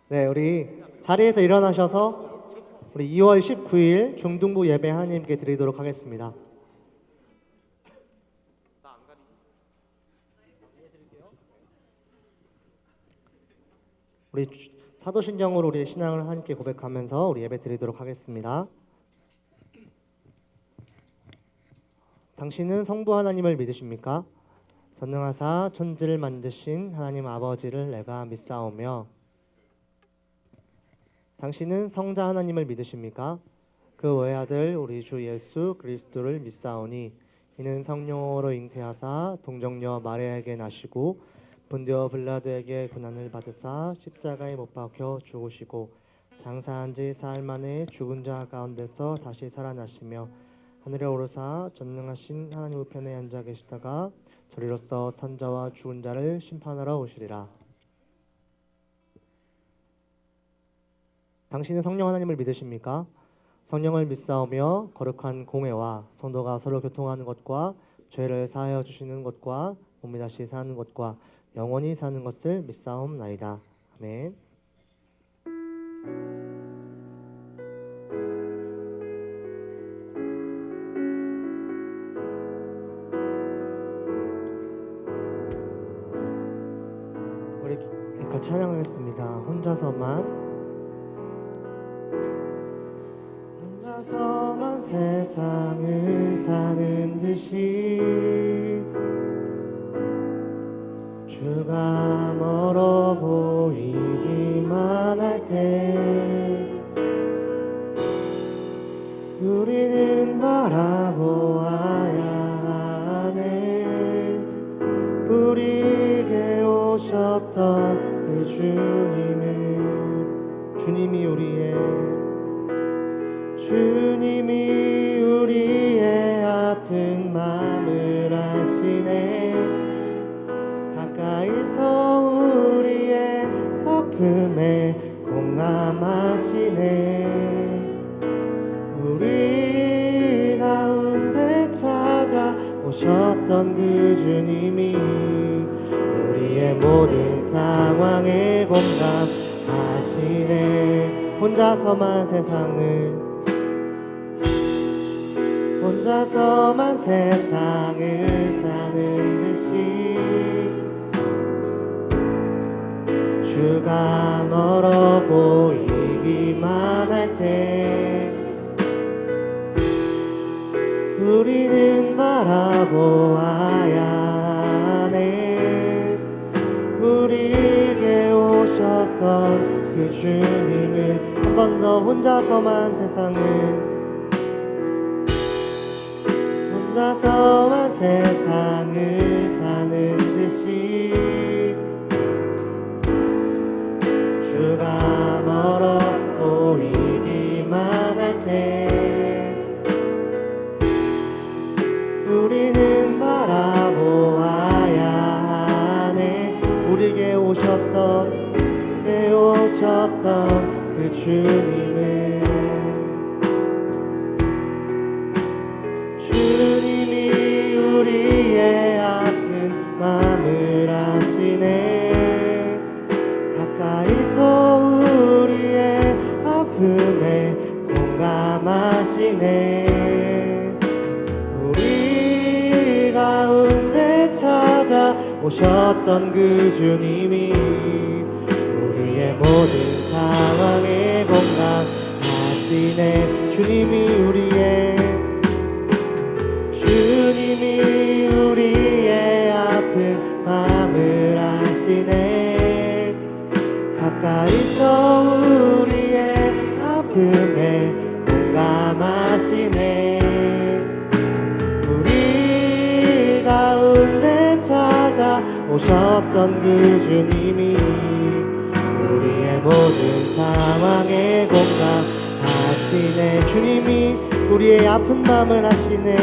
네, 우리 자리에서 일어나셔서 우리 2월 19일 중등부 예배 하나님께 드리도록 하겠습니다. 우리 사도신경으로 우리 신앙을 하나님께 고백하면서 우리 예배 드리도록 하겠습니다. 당신은 성부 하나님을 믿으십니까? 전능하사 천지를 만드신 하나님 아버지를 내가 믿사오며, 당신은 성자 하나님을 믿으십니까? 그 외아들 우리 주 예수 그리스도를 믿사오니 이는 성령으로 잉태하사 동정녀 마리아에게 나시고 본디오 빌라도에게 고난을 받으사 십자가에 못 박혀 죽으시고 장사한 지 사흘 만에 죽은 자 가운데서 다시 살아나시며 하늘에 오르사 전능하신 하나님 우편에 앉아 계시다가 저리로서 선자와 죽은 자를 심판하러 오시리라. 당신은 성령 하나님을 믿으십니까? 성령을 믿사오며 거룩한 공회와 성도가 서로 교통하는 것과 죄를 사하여 주시는 것과 몸이 다시 사는 것과 영원히 사는 것을 믿사옵나이다. 아멘. 우리 같이 찬양하겠습니다. 혼자서만 세상을 사는 듯이 주가 멀어 보이기만 할 때 우리는 바라보아야 하네. 우리에게 오셨던 그 주님이 우리의 아픈 마음을 아시네. 가까이서 우리의 아픔에 공감하시네. 우리 가운데 찾아오셨던 그 주님이 우리의 모든 상황에 공감하시네. 혼자서만 세상을 사는 듯이 주가 멀어 보이기만 할 때 우리는 바라보아야 하네. 우리에게 오셨던 그 주님을 한 번 더 혼자서만 세상을 사는 듯이 주가 멀어 보이기만 할 때 우리는 바라보아야 하네. 우리에게 오셨던 그 주님을 우리의 아픈 마음을 아시네. 가까이서 우리의 아픔에 공감하시네. 우리 가운데 찾아오셨던 그 주님이 우리의 모든 상황에 공감하시네. 주님이 우리의 아픈 마음을 아시네. 가까이서 우리의 아픔에 공감하시네. 우리 가운데 찾아오셨던 그 주님이 우리의 모든 상황에 공감하시네. 주님이 우리의 아픈 마음을 아시네.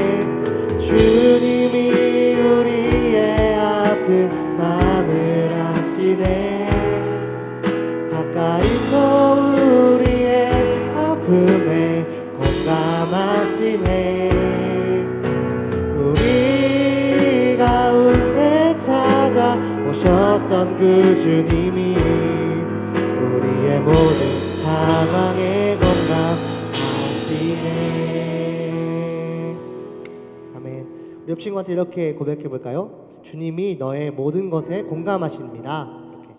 주님이 우리의 아픈 마음을 아시네. 가까이서 우리의 아픔에 공감하시네. 우리 가운데 찾아오셨던 그 주님이 우리의 모든 상황에 공감하시네. 아멘. 우리 옆 친구한테 이렇게 고백해 볼까요? 주님이 너의 모든 것에 공감하십니다. 이렇게.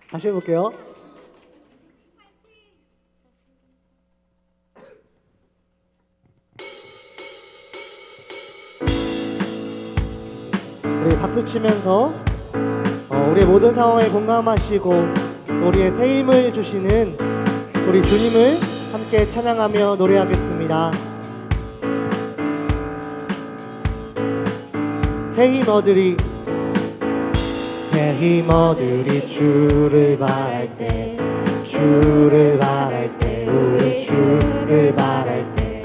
다시 해볼게요. 우리 박수 치면서 우리의 모든 상황에 공감하시고 우리의 새 힘을 주시는 우리 주님을 함께 찬양하며 노래하겠습니다. 새 힘 얻으리, 새 힘 얻으리. 주를 바랄 때, 주를 바랄 때, 우리 주를 바랄 때.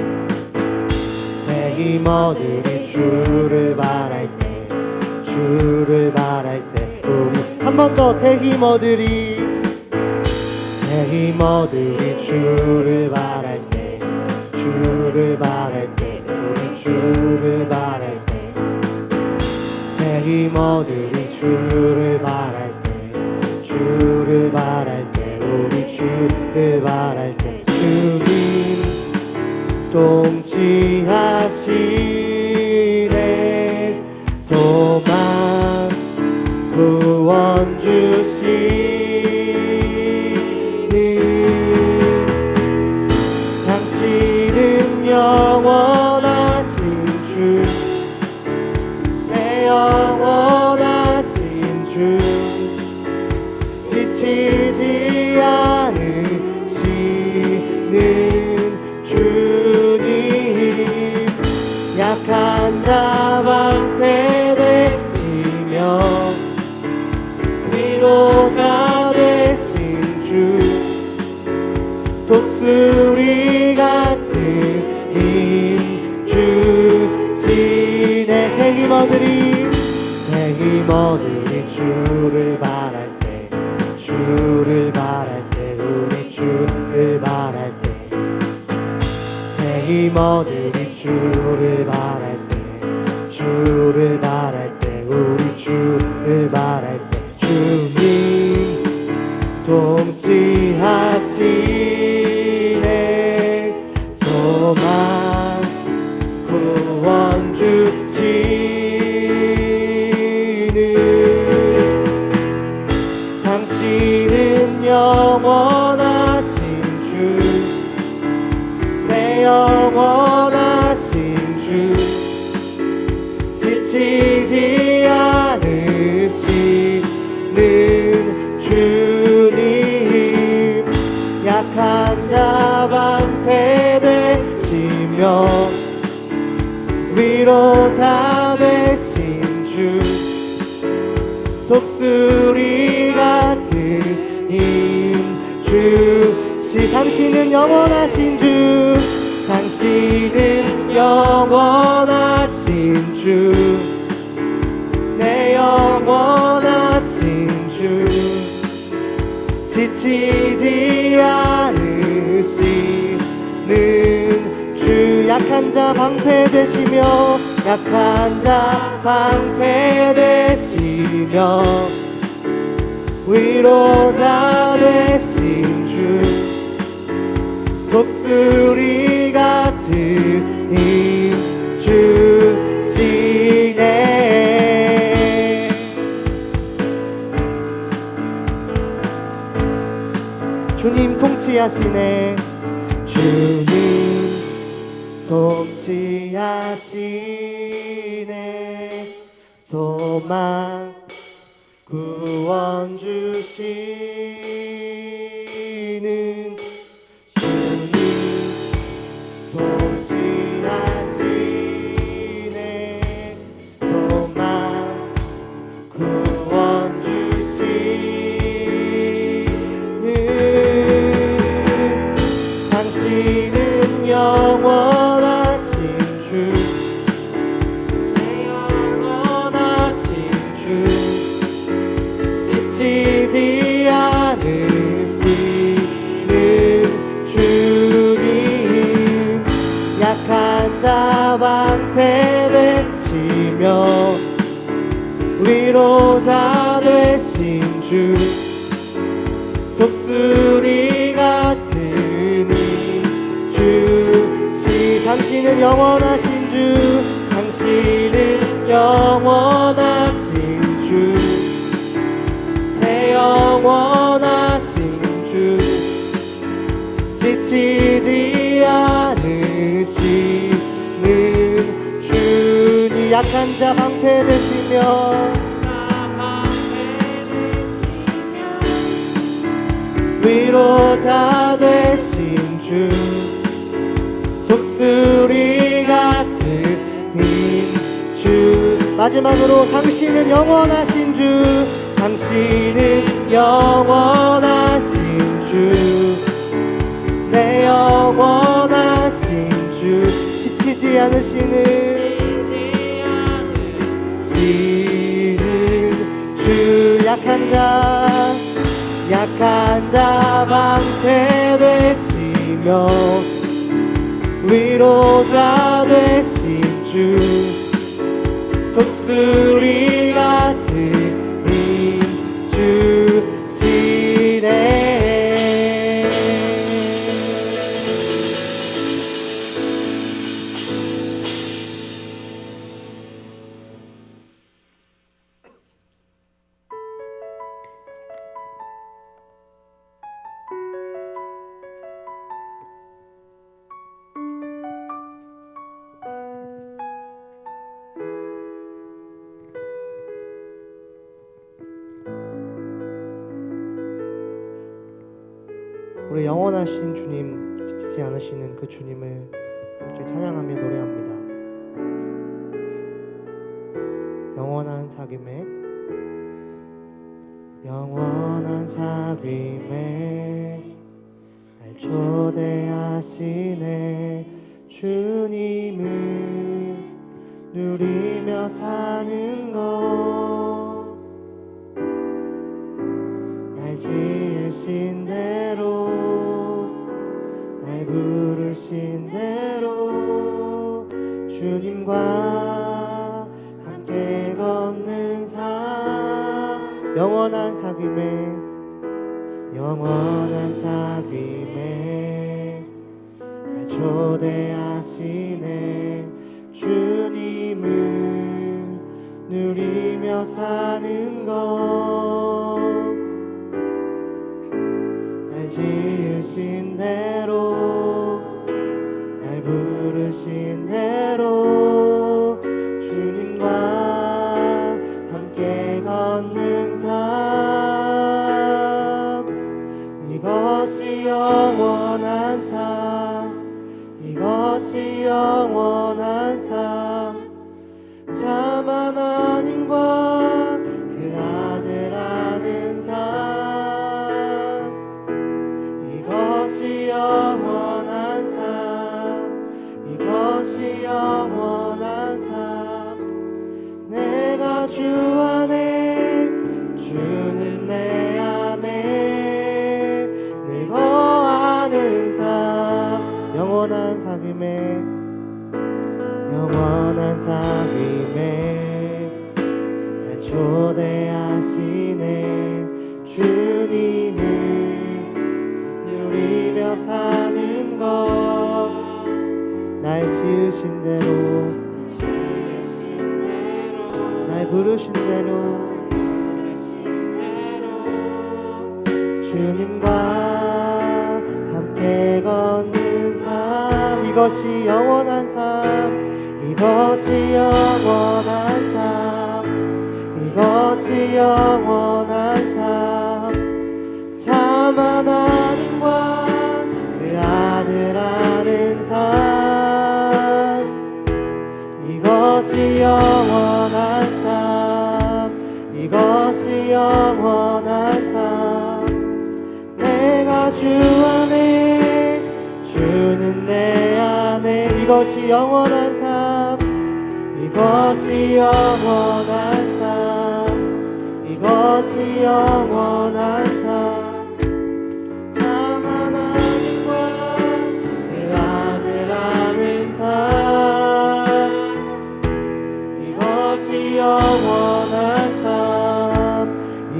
새 힘 얻으리. 주를 바랄 때, 주를 바랄 때. 우리 한 번 더 새 힘 얻으리, 새 힘 얻으리. 주를 바랄 때, 주를 바랄 때, 우리 주를 바랄 때. 새 힘 얻으리. 주를 바랄 때, 주를 바랄 때, 우리 주를 바랄 때. 주님 통치하시네. 소망 구원 주시니 당신은 영원하신 주, 내 영원하신 주. 지치지 않으시는 주님. 약한 자 방패 되시며 위로자 되신 주. 독수리 같은 힘 주시네. 새 힘 얻으리, 새 힘 얻으리. 주를 바랄 때, 주를 바랄 때, 우리 주를 바랄 때. 새 힘 얻으리. 주를 바랄 때, 주를 바랄 때, 우리 주를 바랄 때. 주님 통치하시네. 소망 구원 주시는 당신은 영원하신 주, 내 영원하신 주. 지치지 않으시는 주님. 약한 자 방패 되시며 위로자 되신 주. 독수리 같은 힘 주시. 당신은 영원하신 주, 당신은 영원하신 주, 내 영원하신 주. 지치지 않으시는 주. 약한 자 방패 되시며, 약한 자 방패 되시며 위로자 되신 주. 독수리 같은 힘 주시네. 주님 통치하시네. 주님 통치하시네. 소망 구원 주시는 주님 통치하시네. 소망 구원 주시는 당신은 영원하신 주, 내 영원하신 주. 지치지 않으시는 위로자 되신 주 독수리 같은 주 당신은 영원하신 주 당신은 영원하신 주 내 영원하신 주 지치지 않으시는 주니 약한 자 방패 되시며 위로자 되신 주 독수리 같은 주 마지막으로 당신은 영원하신 주 당신은 영원하신 주 내 영원하신 주 지치지 않으시는 주 약한 자 방패 되시며 위로자 되신 주 독수리 같은 주시네. 우리 영원하신 주님, 지치지 않으시는 그 주님을 함께 찬양하며 노래합니다. 영원한 사귐에 날 초대하시네. 주님을 누리며 사는 것 날 지으신 대로 날 부르신 대로 주님과 함께 걷는 삶 영원한 사귐에 날 초대하시네. 주님을 누리며 사는 것 날 지으신 대로 날 부르신 대로 주님과 함께 걷는 삶 이것이 영원한 삶 참 하나님과 그 아들 아는 삶 이것이 영원한 삶 내가 주 안에 주는 내 안에 늘 거하는 삶 영원한 사귐에 날 초대하시네. 주님을 누리며 사는 것 날 지으신 대로 날 부르신 대로 주님과 함께 걷는 삶 이것이 영원한 삶 이것이 영원한 삶 참 하나님과 그 아들 아는 삶 이것이 영원한 삶 내가 주 안에 주는 내 안에 이것이 영원한 삶 이것이 영원한 삶 참 하나님과 그 아들 아는 삶 이것이 영원한 삶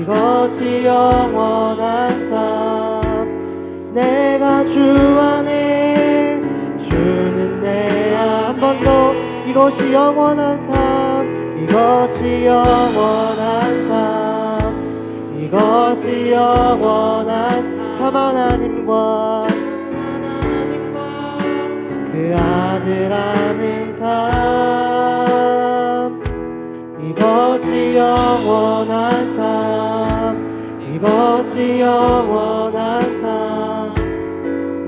이것이 영원한 삶. 내가 주 안에 주는 내 한 번 더 이것이 영원한 삶. 이것이 영원한 삶. 이것이 영원한 삶. 참 하나님과 그 아들 아는 삶. 이것이 영원한 삶. 이것이 영원한 삶.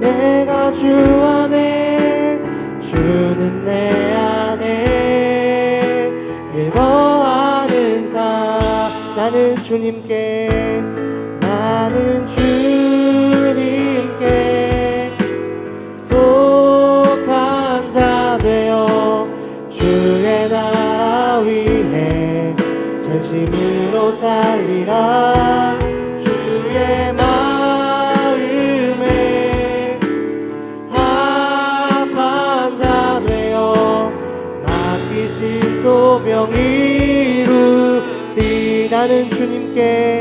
내가 주 안에 주는 내 안에 즐거워하는 삶. 나는 주님께 나는 주님께 속한 자 되어 주의 나라 위해 전심으로 살리라. 주의 마음에 합한 자 되어 맡기신 소명 이루리. 나는 주님께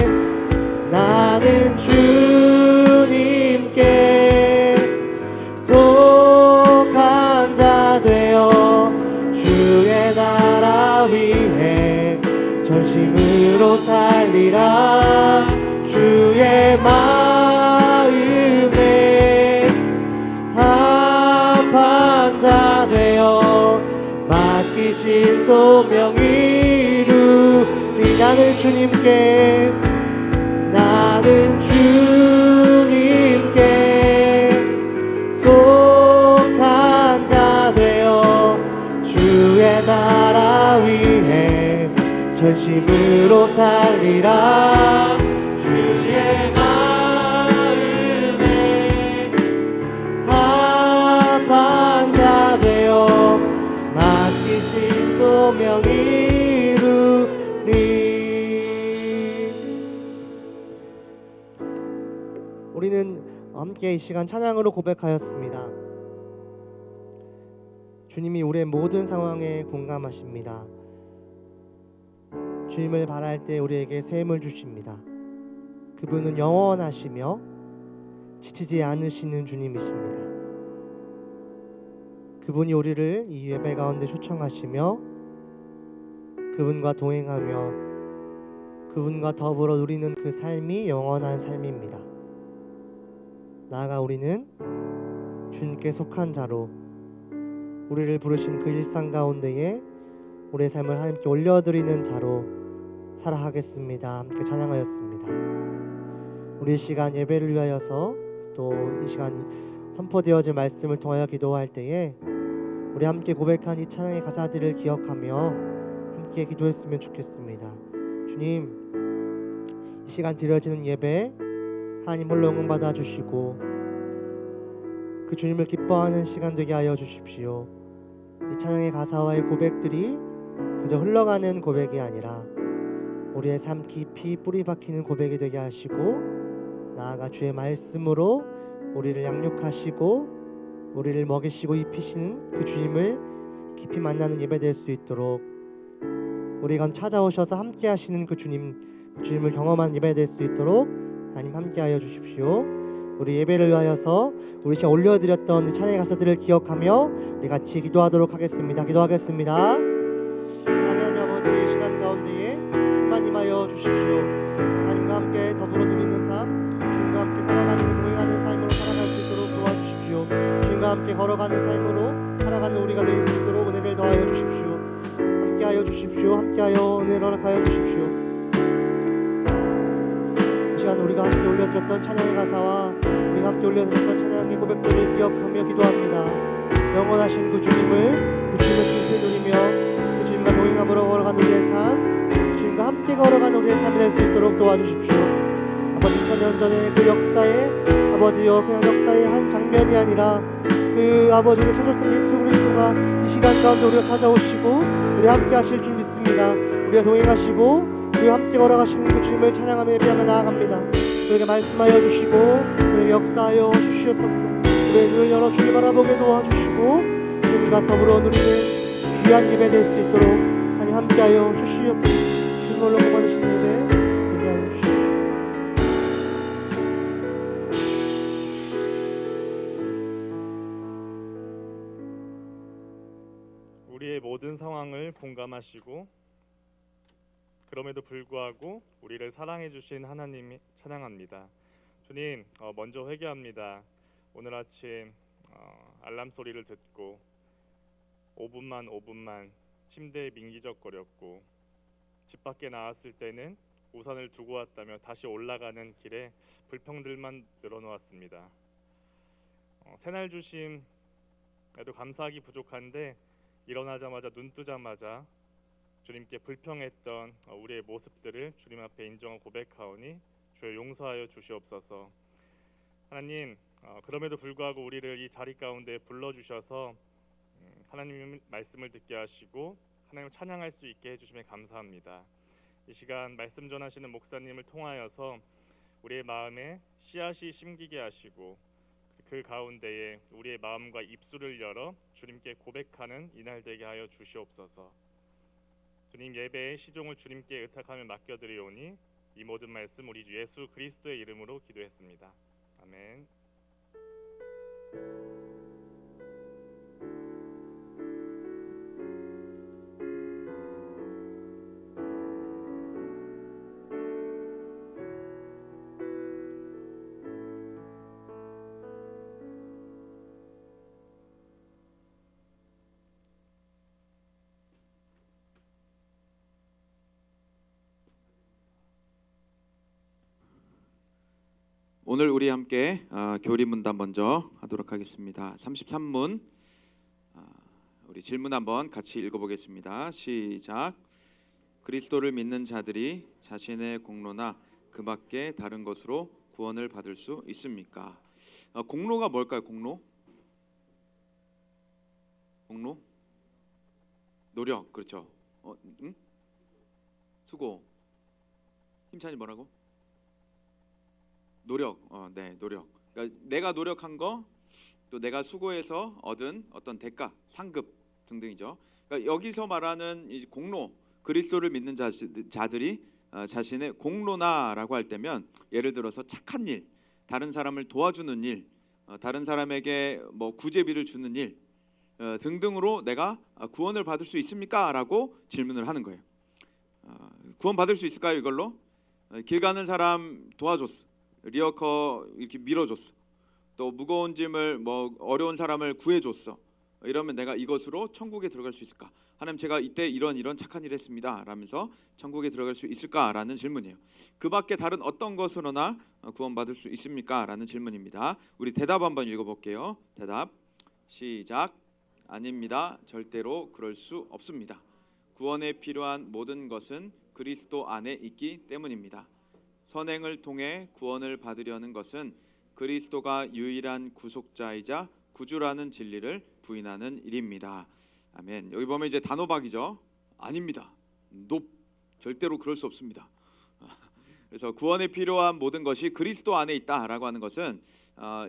나는 주님께 속한 자 되어 주의 나라 위해 전심으로 살리라. 주의 마음에 합한 자 되어 맡기신 소명 이루리. 나는 주님께 나는 주님께 속한 자 되어 주의 나라 위해 전심으로 살리라. 주의 마음에 합한 자 되어 맡기신 소명 이루리. 우리는 함께 이 시간 찬양으로 고백하였습니다. 주님이 우리의 모든 상황에 공감하십니다. 주님을 바랄 때 우리에게 샘을 주십니다. 그분은 영원하시며 지치지 않으시는 주님이십니다. 그분이 우리를 이 예배 가운데 초청하시며 그분과 동행하며 그분과 더불어 누리는 그 삶이 영원한 삶입니다. 나아가 우리는 주님께 속한 자로 우리를 부르신 그 일상 가운데에 우리의 삶을 하나님께 올려드리는 자로 살아가겠습니다. 함께 찬양하였습니다. 우리 시간 예배를 위하여서 또 이 시간 선포되어질 말씀을 통하여 기도할 때에 우리 함께 고백한 이 찬양의 가사들을 기억하며 함께 기도했으면 좋겠습니다. 주님, 이 시간 드려지는 예배 하나님 홀로 영광 받아주시고 그 주님을 기뻐하는 시간 되게 하여 주십시오. 이 찬양의 가사와의 고백들이 그저 흘러가는 고백이 아니라 우리의 삶 깊이 뿌리 박히는 고백이 되게 하시고 나아가 주의 말씀으로 우리를 양육하시고 우리를 먹이시고 입히시는 그 주님을 깊이 만나는 예배 될 수 있도록 우리가 찾아오셔서 함께 하시는 그 주님을 경험한 예배 될 수 있도록 하나님 함께하여 주십시오. 우리 예배를 위하여서 우리 시간 올려드렸던 찬양의 가사들을 기억하며 우리 같이 기도하도록 하겠습니다. 기도하겠습니다. 사랑하는 아버지, 이 시간 가운데에 주만 임하여 주십시오. 하나님과 함께 더불어 누리는 삶, 주님과 함께 살아가는 동행하는 삶으로 살아갈 수 있도록 도와주십시오. 주님과 함께 걸어가는 삶으로 살아가는 우리가 될 수 있도록 은혜를 더하여 주십시오. 함께하여 주십시오. 함께하여 은혜를 허락하여 주십시오. 이 시간 우리가 함께 올려드렸던 찬양의 가사와 우리가 함께 올려드렸던 찬양의 고백들을 기억하며 기도합니다. 영원하신 그 주님을 깊이 누리며 그 주님과 동행함으로 걸어가는 우리의 삶, 그 주님과 함께 걸어가는 우리의 삶이 될 수 있도록 도와주십시오. 아버지, 2000년 전에 그 역사에 아버지여 그냥 역사의 한 장면이 아니라 그 아버지 우리 찾았던 예수 그리스도가 이 시간 가운데 우리가 찾아오시고 우리 함께 하실 줄 믿습니다. 우리가 동행하시고 우리가 함께 걸어가시는 그 주님을 찬양하며 예배하며 나아갑니다. 우리에게 말씀하여 주시고 우리에게 역사하여 주시옵소서. 우리의 눈을 열어 주님 바라보게 도와주시고 주님과 더불어 누리는 귀한 예배 될 수 있도록 하나님 함께하여 주시옵소서. 주님 홀로 받으시는 예배 예배하여 주시옵소서. 상황을 공감하시고 그럼에도 불구하고 우리를 사랑해 주신 하나님 찬양합니다. 주님, 먼저 회개합니다. 오늘 아침 알람 소리를 듣고 5분만 침대에 민기적거렸고 집 밖에 나왔을 때는 우산을 두고 왔다며 다시 올라가는 길에 불평들만 늘어놓았습니다. 새날 주심에도 감사하기 부족한데 일어나자마자 눈 뜨자마자 주님께 불평했던 우리의 모습들을 주님 앞에 인정하고 고백하오니 주여 용서하여 주시옵소서. 하나님, 그럼에도 불구하고 우리를 이 자리 가운데 불러주셔서 하나님의 말씀을 듣게 하시고 하나님을 찬양할 수 있게 해주심에 감사합니다. 이 시간 말씀 전하시는 목사님을 통하여서 우리의 마음에 씨앗이 심기게 하시고 그 가운데에 우리의 마음과 입술을 열어 주님께 고백하는 이날 되게 하여 주시옵소서. 주님, 예배의 시종을 주님께 의탁하며 맡겨드리오니 이 모든 말씀 우리 주 예수 그리스도의 이름으로 기도했습니다. 아멘. 오늘 우리 함께 교리 문답 먼저 하도록 하겠습니다. 33문 우리 질문 한번 같이 읽어보겠습니다. 시작. 그리스도를 믿는 자들이 자신의 공로나 그 밖에 다른 것으로 구원을 받을 수 있습니까? 공로가 뭘까요? 공로? 노력, 그렇죠. 응? 수고. 힘찬이 뭐라고? 노력, 네, 노력. 그러니까 내가 노력한 거, 또 내가 수고해서 얻은 어떤 대가, 상급 등등이죠. 그러니까 여기서 말하는 이 공로, 그리스도를 믿는 자들이 자신의 공로나라고 할 때면 예를 들어서 착한 일, 다른 사람을 도와주는 일, 다른 사람에게 뭐 구제비를 주는 일 등등으로 내가 구원을 받을 수 있습니까?라고 질문을 하는 거예요. 구원 받을 수 있을까요? 이걸로 길 가는 사람 도와줬어. 리어커 이렇게 밀어줬어. 또 무거운 짐을 뭐 어려운 사람을 구해줬어. 이러면 내가 이것으로 천국에 들어갈 수 있을까? 하나님, 제가 이때 이런 착한 일 했습니다 라면서 천국에 들어갈 수 있을까라는 질문이에요. 그 밖에 다른 어떤 것으로나 구원받을 수 있습니까? 라는 질문입니다. 우리 대답 한번 읽어볼게요. 대답 시작. 아닙니다. 절대로 그럴 수 없습니다. 구원에 필요한 모든 것은 그리스도 안에 있기 때문입니다. 선행을 통해 구원을 받으려는 것은 그리스도가 유일한 구속자이자 구주라는 진리를 부인하는 일입니다. 아멘. 여기 보면 이제 단호박이죠. 아닙니다. 절대로 그럴 수 없습니다. 그래서 구원에 필요한 모든 것이 그리스도 안에 있다라고 하는 것은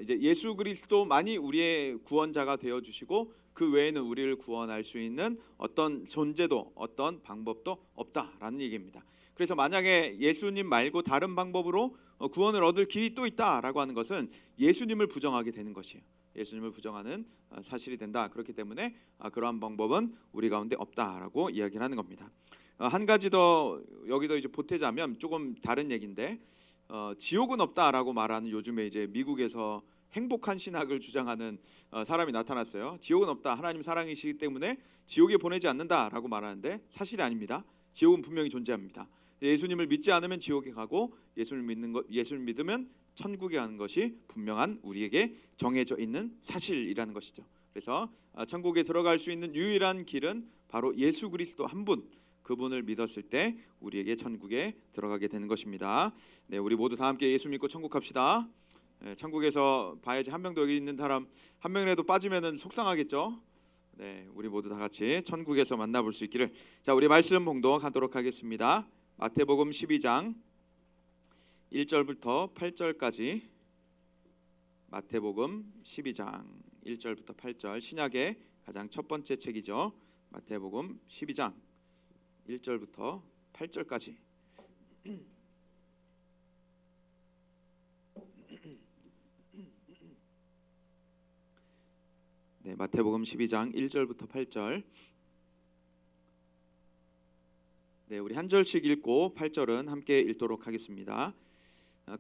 이제 예수 그리스도만이 우리의 구원자가 되어 주시고 그 외에는 우리를 구원할 수 있는 어떤 존재도 어떤 방법도 없다라는 얘기입니다. 그래서 만약에 예수님 말고 다른 방법으로 구원을 얻을 길이 또 있다라고 하는 것은 예수님을 부정하게 되는 것이에요. 예수님을 부정하는 사실이 된다. 그렇기 때문에 그러한 방법은 우리 가운데 없다라고 이야기를 하는 겁니다. 한 가지 더 여기도 이제 보태자면 조금 다른 얘기인데 지옥은 없다라고 말하는 요즘에 이제 미국에서 행복한 신학을 주장하는 사람이 나타났어요. 지옥은 없다. 하나님 사랑이시기 때문에 지옥에 보내지 않는다라고 말하는데 사실이 아닙니다. 지옥은 분명히 존재합니다. 예수님을 믿지 않으면 지옥에 가고 예수를 믿으면 천국에 가는 것이 분명한 우리에게 정해져 있는 사실이라는 것이죠. 그래서 천국에 들어갈 수 있는 유일한 길은 바로 예수 그리스도 한 분, 그분을 믿었을 때 우리에게 천국에 들어가게 되는 것입니다. 네, 우리 모두 다 함께 예수 믿고 천국 갑시다. 네, 천국에서 봐야지 한 명도 여기 있는 사람 한 명이라도 빠지면은 속상하겠죠. 네, 우리 모두 다 같이 천국에서 만나볼 수 있기를. 자, 우리 말씀 봉독하도록 하겠습니다. 마태복음 12장 1절부터 8절까지. 마태복음 12장 1절부터 8절, 신약의 가장 첫 번째 책이죠. 마태복음 12장 1절부터 8절까지. 네, 마태복음 12장 1절부터 8절. 네, 우리 한 절씩 읽고 8절은 함께 읽도록 하겠습니다.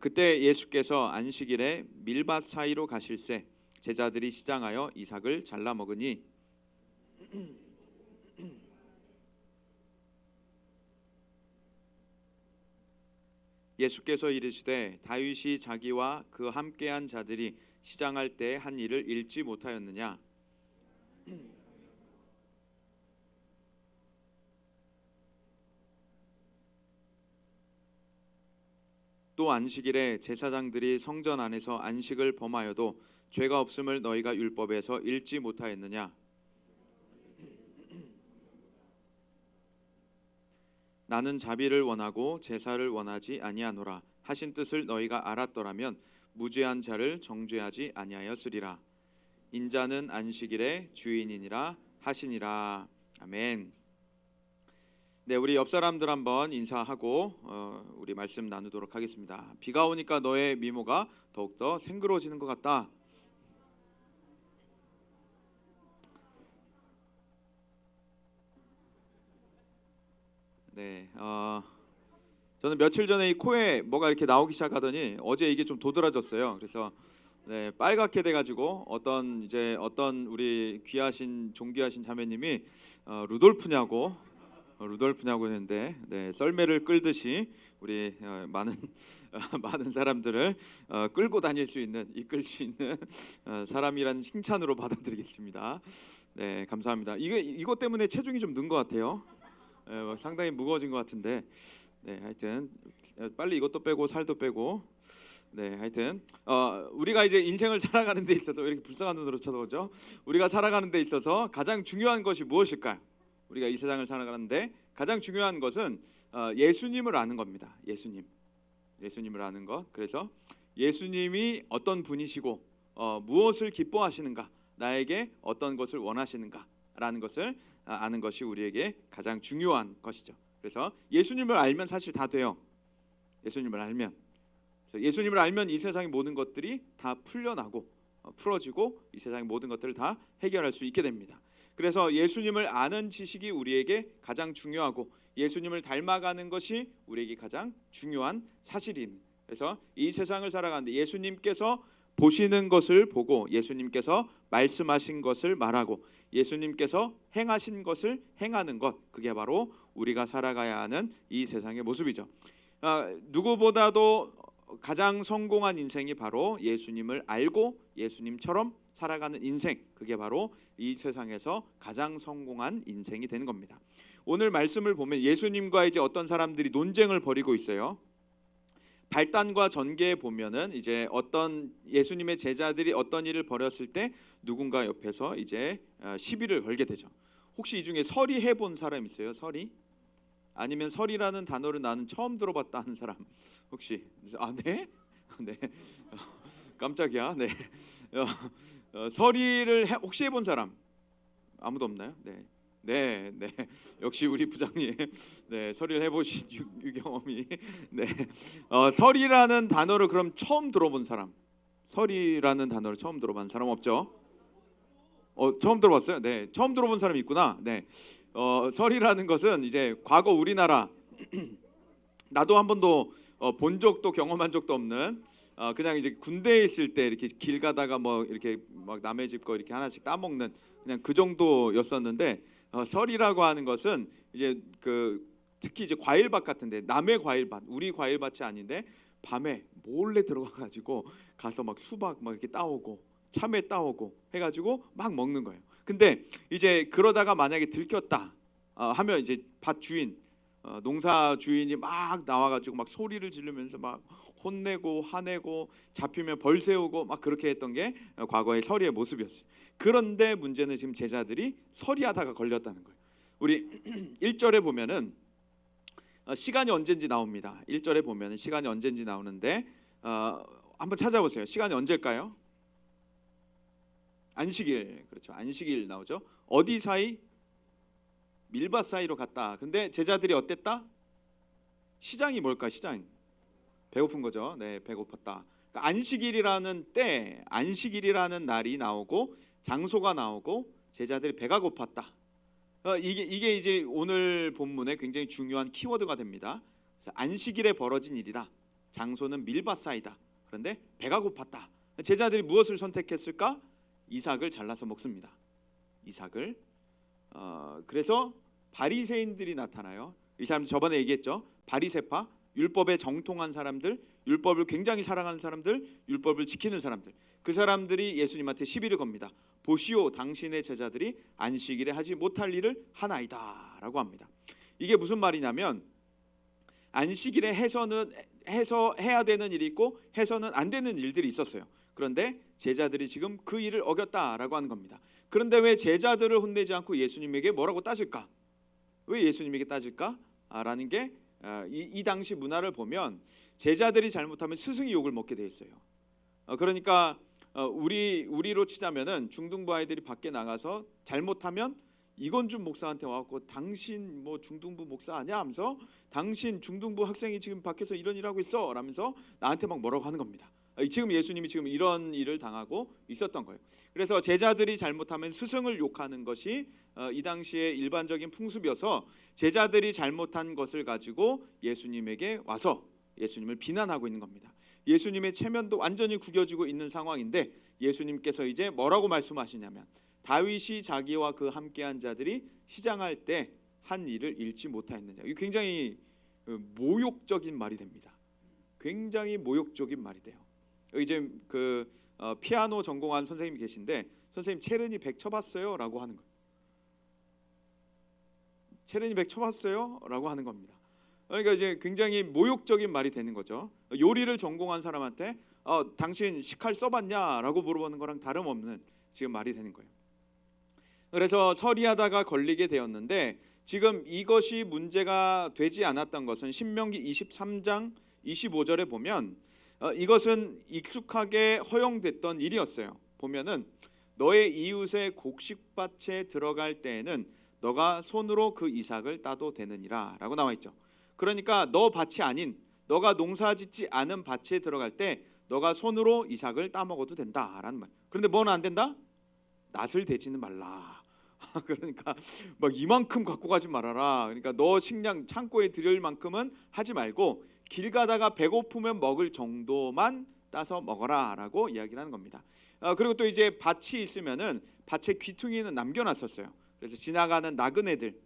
그때 예수께서 안식일에 밀밭 사이로 가실새 제자들이 시장하여 이삭을 잘라 먹으니 예수께서 이르시되 다윗이 자기와 그 함께한 자들이 시장할 때 한 일을 읽지 못하였느냐? 또 안식일에 제사장들이 성전 안에서 안식을 범하여도 죄가 없음을 너희가 율법에서 읽지 못하였느냐? 나는 자비를 원하고 제사를 원하지 아니하노라 하신 뜻을 너희가 알았더라면 무죄한 자를 정죄하지 아니하였으리라. 인자는 안식일의 주인이니라 하시니라. 아멘. 네, 우리 옆 사람들 한번 인사하고 우리 말씀 나누도록 하겠습니다. 비가 오니까 너의 미모가 더욱더 생그러지는 것 같다. 네, 저는 며칠 전에 이 코에 뭐가 이렇게 나오기 시작하더니 어제 이게 좀 도드라졌어요. 그래서 네, 빨갛게 돼가지고 어떤 우리 귀하신 존귀하신 자매님이 루돌프냐고 했는데 네, 썰매를 끌듯이 우리 많은 많은 사람들을 끌고 다닐 수 있는 이끌 수 있는 사람이라는 칭찬으로 받아들이겠습니다. 네, 감사합니다. 이것 때문에 체중이 좀 는 것 같아요. 상당히 무거워진 것 같은데 네, 하여튼 빨리 이것도 빼고 살도 빼고 네, 하여튼 우리가 이제 인생을 살아가는 데 있어서 왜 이렇게 불쌍한 눈으로 쳐다보죠? 우리가 살아가는 데 있어서 가장 중요한 것이 무엇일까요? 우리가 이 세상을 살아가는데 가장 중요한 것은 예수님을 아는 겁니다. 예수님을 아는 것. 그래서 예수님이 어떤 분이시고 무엇을 기뻐하시는가, 나에게 어떤 것을 원하시는가라는 것을 아는 것이 우리에게 가장 중요한 것이죠. 그래서 예수님을 알면 사실 다 돼요. 예수님을 알면 이 세상의 모든 것들이 다 풀려나고 풀어지고 이 세상의 모든 것들을 다 해결할 수 있게 됩니다. 그래서 예수님을 아는 지식이 우리에게 가장 중요하고 예수님을 닮아가는 것이 우리에게 가장 중요한 사실입니다. 그래서 이 세상을 살아가는데 예수님께서 보시는 것을 보고 예수님께서 말씀하신 것을 말하고 예수님께서 행하신 것을 행하는 것, 그게 바로 우리가 살아가야 하는 이 세상의 모습이죠. 누구보다도 가장 성공한 인생이 바로 예수님을 알고 예수님처럼 살아가는 인생, 그게 바로 이 세상에서 가장 성공한 인생이 되는 겁니다. 오늘 말씀을 보면 예수님과 이제 어떤 사람들이 논쟁을 벌이고 있어요. 발단과 전개에 보면은 이제 어떤 예수님의 제자들이 어떤 일을 벌였을 때 누군가 옆에서 이제 시비를 걸게 되죠. 혹시 이 중에 서리 해본 사람 있어요? 서리? 아니면 설이라는 단어를 나는 처음 들어봤다 하는 사람 혹시? 네? 네. 깜짝이야. 네. 설이를 혹시 해본 사람 아무도 없나요? 네. 네, 네. 역시 우리 부장님. 네, 설이를 해보신 유경험이. 네. 설이라는 단어를 그럼 처음 들어본 사람. 설이라는 단어를 처음 들어본 사람 없죠? 처음 들어봤어요? 네, 처음 들어본 사람이 있구나. 네. 설이라는 것은 이제 과거 우리나라 나도 한 번도 본 적도 경험한 적도 없는 그냥 이제 군대에 있을 때 이렇게 길 가다가 뭐 이렇게 막 남의 집 거 이렇게 하나씩 따먹는 그냥 그 정도였었는데 설이라고 하는 것은 이제 특히 이제 과일밭 같은데 남의 과일밭 우리 과일밭이 아닌데 밤에 몰래 들어가 가지고 가서 막 수박 막 이렇게 따오고 참외 따오고 해가지고 막 먹는 거예요. 근데 이제 그러다가 만약에 들켰다 하면 이제 밭 주인 농사 주인이 막 나와가지고 막 소리를 지르면서 막 혼내고 화내고 잡히면 벌 세우고 막 그렇게 했던 게 과거의 서리의 모습이었어요. 그런데 문제는 지금 제자들이 서리하다가 걸렸다는 거예요. 우리 1절에 보면은 시간이 언젠지 나옵니다. 1절에 보면은 시간이 언젠지 나오는데 한번 찾아보세요. 시간이 언제일까요? 안식일. 그렇죠. 안식일 나오죠. 어디 사이? 밀밭 사이로 갔다. 근데 제자들이 어땠다? 시장이 뭘까? 시장. 배고픈 거죠. 네, 배고팠다. 그러니까 안식일이라는 때, 안식일이라는 날이 나오고 장소가 나오고 제자들이 배가 고팠다. 이게 이제 오늘 본문의 굉장히 중요한 키워드가 됩니다. 그래서 안식일에 벌어진 일이다. 장소는 밀밭사이다. 그런데 배가 고팠다. 제자들이 무엇을 선택했을까? 이삭을 잘라서 먹습니다. 이삭을. 그래서 바리새인들이 나타나요. 이 사람들 저번에 얘기했죠. 바리새파, 율법에 정통한 사람들, 율법을 굉장히 사랑하는 사람들, 율법을 지키는 사람들. 그 사람들이 예수님한테 시비를 겁니다. 보시오, 당신의 제자들이 안식일에 하지 못할 일을 하나이다라고 합니다. 이게 무슨 말이냐면 안식일에 해서 해야 되는 일이 있고 해서는 안 되는 일들이 있었어요. 그런데 제자들이 지금 그 일을 어겼다라고 하는 겁니다. 그런데 왜 제자들을 혼내지 않고 예수님에게 뭐라고 따질까? 왜 예수님에게 따질까? 라는 게 이 당시 문화를 보면 제자들이 잘못하면 스승이 욕을 먹게 돼 있어요. 그러니까 우리로 치자면은 중등부 아이들이 밖에 나가서 잘못하면 이건준 목사한테 와갖고 당신 뭐 중등부 목사 아니야? 하면서 당신 중등부 학생이 지금 밖에서 이런 일 하고 있어 라면서 나한테 막 뭐라고 하는 겁니다. 지금 예수님이 지금 이런 일을 당하고 있었던 거예요. 그래서 제자들이 잘못하면 스승을 욕하는 것이 이 당시의 일반적인 풍습이어서 제자들이 잘못한 것을 가지고 예수님에게 와서 예수님을 비난하고 있는 겁니다. 예수님의 체면도 완전히 구겨지고 있는 상황인데 예수님께서 이제 뭐라고 말씀하시냐면 다윗이 자기와 그 함께한 자들이 시장할 때 한 일을 잃지 못하였느냐. 이게 굉장히 모욕적인 말이 됩니다. 굉장히 모욕적인 말이 돼요. 이제 그 피아노 전공한 선생님이 계신데 선생님 체르니 100 쳐봤어요? 라고 하는 거예요. 체르니 100 쳐봤어요? 라고 하는 겁니다. 그러니까 이제 굉장히 모욕적인 말이 되는 거죠. 요리를 전공한 사람한테 당신 식칼 써봤냐? 라고 물어보는 거랑 다름없는 지금 말이 되는 거예요. 그래서 처리하다가 걸리게 되었는데 지금 이것이 문제가 되지 않았던 것은 신명기 23장 25절에 보면 이것은 익숙하게 허용됐던 일이었어요. 보면은 너의 이웃의 곡식밭에 들어갈 때에는 너가 손으로 그 이삭을 따도 되느니라 라고 나와 있죠. 그러니까 너 밭이 아닌 너가 농사짓지 않은 밭에 들어갈 때 너가 손으로 이삭을 따먹어도 된다라는 말. 그런데 뭐는 안 된다? 낫을 대지는 말라. 그러니까 막 이만큼 갖고 가지 말아라. 그러니까 너 식량 창고에 들일 만큼은 하지 말고 길 가다가 배고프면 먹을 정도만 따서 먹어라라고 이야기를 하는 겁니다. 그리고 또 이제 밭이 있으면은 밭에 귀퉁이는 남겨놨었어요. 그래서 지나가는 나그네들,